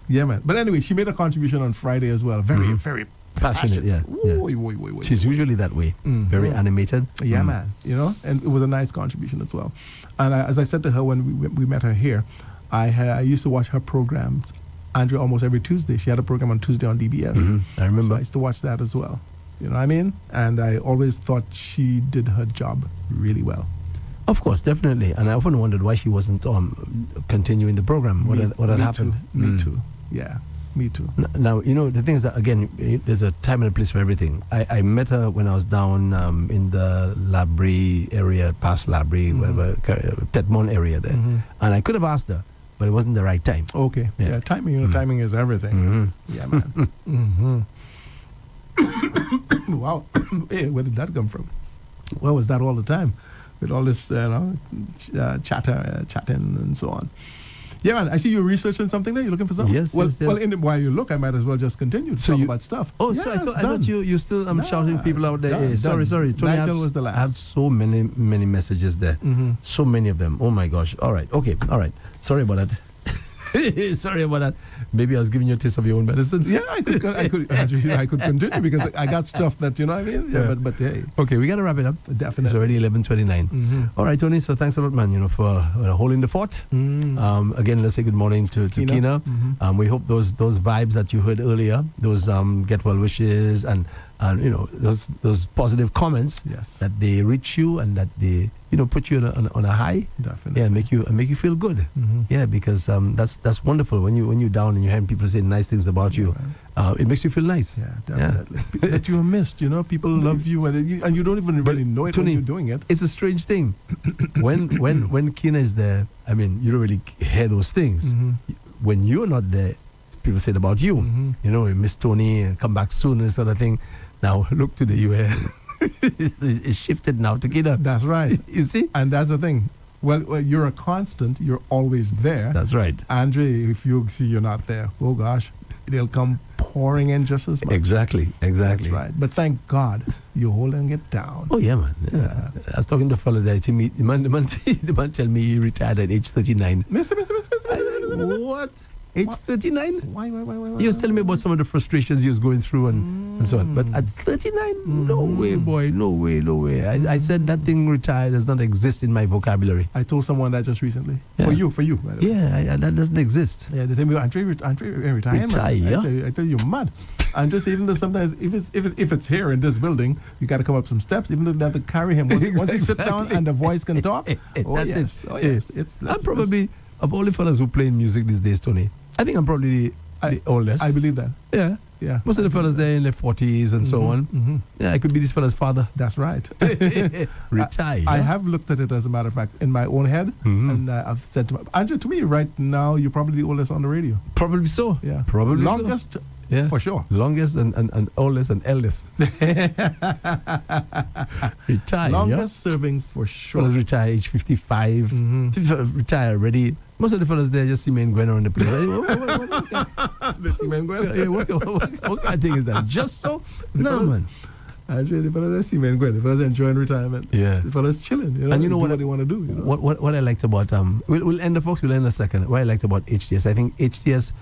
Yeah, man. But anyway, she made a contribution on Friday as well. Very, very Passionate, yeah. Ooh, She's usually that way. Very animated. Yeah, man. You know, and it was a nice contribution as well. And as I said to her when we met her here, I used to watch her programs. Andrea, almost every Tuesday. She had a program on Tuesday on DBS. I remember. So I used to watch that as well. You know what I mean? And I always thought she did her job really well. Of course, definitely. And I often wondered why she wasn't continuing the program. What had happened? Me too. Yeah, me too. Now, you know, the thing is that, again, there's a time and a place for everything. I met her when I was down in the Labrie area, past Labrie, whatever, Tetmon area there. And I could have asked her, but it wasn't the right time. Okay. Yeah, timing, you know, timing is everything. Yeah, man. Wow. Hey, where did that come from? Where was that all the time? With all this, chatting and so on. Yeah, man, I see you're researching something there. You're looking for something? Yes, well, yes. Well, while you look, I might as well just continue to talk about stuff. Oh, yeah, so I thought you still shouting people out there. Done, Hey, sorry. Tony, Nigel was the last. I have so many messages there. So many of them. Oh, my gosh. All right. Okay. All right. Sorry about that. Sorry about that. Maybe I was giving you a taste of your own medicine. Yeah, I could continue because I got stuff that, you know what I mean? Yeah. But hey. Okay, we got to wrap it up. Definitely. It's already 11:29. All right, Tony, so thanks a lot, man, you know, for holding the fort. Again, let's say good morning to Kina. We hope those vibes that you heard earlier, those get well wishes and you know, those positive comments, that they reach you and that they, you know, put you on a high. Definitely. Yeah, make you feel good. Yeah, because that's wonderful when you're down and you're hearing people say nice things about you. It makes you feel nice. Yeah, definitely. That you are missed, you know, people love you and you don't even really know it, Tony, when you're doing it. It's a strange thing. when Kina is there, I mean, you don't really hear those things. When you're not there, people say it about you. You know, Miss Tony and come back soon and sort of thing. Now look today, you hear it's shifted now to Kina. That's right. You see? And that's the thing. Well, you're a constant. You're always there. That's right. Andre, if you see you're not there, oh gosh, they'll come pouring in just as much. Exactly. That's right. But thank God you're holding it down. Oh, yeah, man. Yeah. I was talking to a fellow there. The man tell me he retired at age 39. Mister. What? Age 39? Why? He was telling me about some of the frustrations he was going through and so on. But at 39, no way, boy, no way. I said that thing retired does not exist in my vocabulary. I told someone that just recently. Yeah. For you. By the way. Yeah, that doesn't exist. Yeah, they tell me, Andre, retire. I tell you, you're mad. And just even though sometimes if it's here in this building, you got to come up some steps. Even though they have to carry him once he sit down and the voice can talk. That's it. I'm probably of all the fellas who play music these days, Tony, I think I'm probably the oldest. I believe that. Yeah. Most of the fellas there in their 40s and so on. Yeah, I could be this fella's father. That's right. Retire. I have looked at it, as a matter of fact, in my own head, and I've said to Andrew, to me right now, you're probably the oldest on the radio. Probably so. Yeah. Probably longest. So. Yeah, for sure. Longest and oldest and eldest. Retire. Longest serving for sure. Fellas retire age 55. Retire already. Most of the fellas there just see me and going around the place. What kind of thing is that? Just so? No, man. Actually, the fellas see me and going. The fellas enjoying retirement. Yeah. The fellas chilling. You know, and you know what they want to do. You know? What I liked about we'll end the folks. We'll end in a second. What I liked about HTS, I think HTS,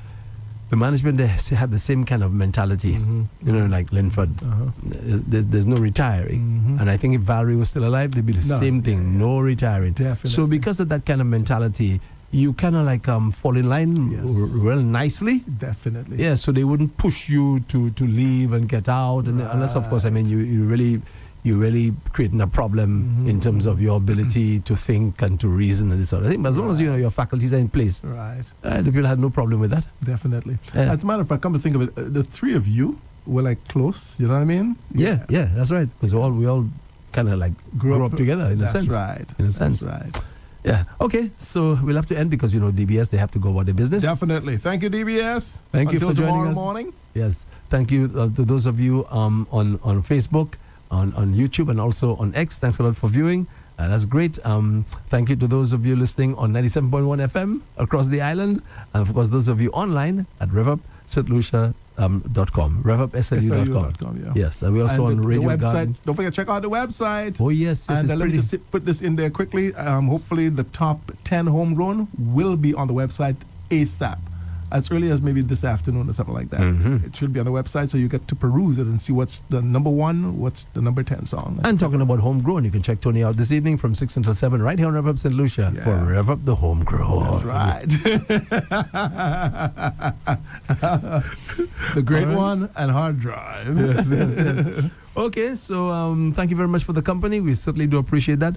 the management there had the same kind of mentality, you know, like Linford. There's no retiring. And I think if Valerie was still alive, there'd be the same thing, no retiring. Definitely. So because of that kind of mentality, you kind of like fall in line real nicely. Definitely. Yeah, so they wouldn't push you to leave and get out. And unless, of course, I mean, you really, you're really creating a problem in terms of your ability to think and to reason and this sort of thing. But as long as your faculties are in place, the people had no problem with that. Definitely. Yeah. As a matter of fact, come to think of it, the three of you were like close. You know what I mean? Yeah, that's right. Because we all kind of like grew up together in a sense. That's right. In a sense. That's right. Yeah. Okay. So we'll have to end because DBS, they have to go about their business. Definitely. Thank you, DBS. Thank you Until for joining tomorrow us. morning. Yes. Thank you to those of you on Facebook, on YouTube, and also on X. Thanks a lot for viewing. That's great. Thank you to those of you listening on 97.1 FM across the island. And of course, those of you online at RevUpSluCom. RevUpSlu.com. Yeah. Yes. And we're also on the Radio website. Garden. Don't forget, check out the website. Oh, yes. And it's let me pretty. just put this in there quickly. Hopefully, the top 10 homegrown will be on the website ASAP. As early as maybe this afternoon or something like that. It should be on the website, so you get to peruse it and see what's the number 1, what's the number 10 song. And talking about homegrown, you can check Tony out this evening from 6 until 7 right here on Rev-Up St. Lucia for Rev Up the Homegrown. That's right. The great one and hard drive. Yes. Okay, so thank you very much for the company. We certainly do appreciate that.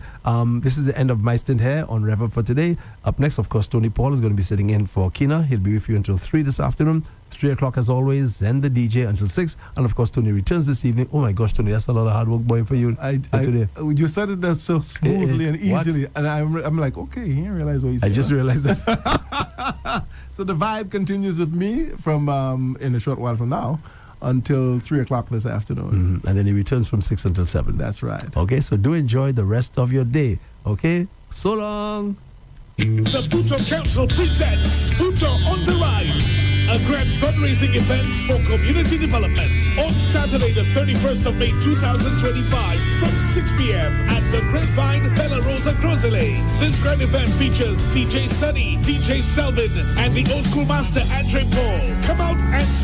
This is the end of my stint here on Rev Up for today. Up next, of course, Tony Paul is going to be sitting in for Kina. He'll be with you until 3 this afternoon. 3 o'clock as always, and the DJ until 6. And of course, Tony returns this evening. Oh my gosh, Tony, that's a lot of hard work, boy, for you today. You said it that so smoothly and easily. And I'm like, okay, he didn't realize what he said. I just realized that. So the vibe continues with me from in a short while from now until 3 o'clock this afternoon. And then he returns from 6 until 7. That's right. Okay, so do enjoy the rest of your day. Okay, so long. The Puto Council presents Puto on the Rise, a grand fundraising event for community development on Saturday, the 31st of May 2025 from 6 p.m. at the Grapevine Bella Rosa Grosele. This grand event features DJ Sunny, DJ Selvin, and the old school master Andre Paul. Come out and support.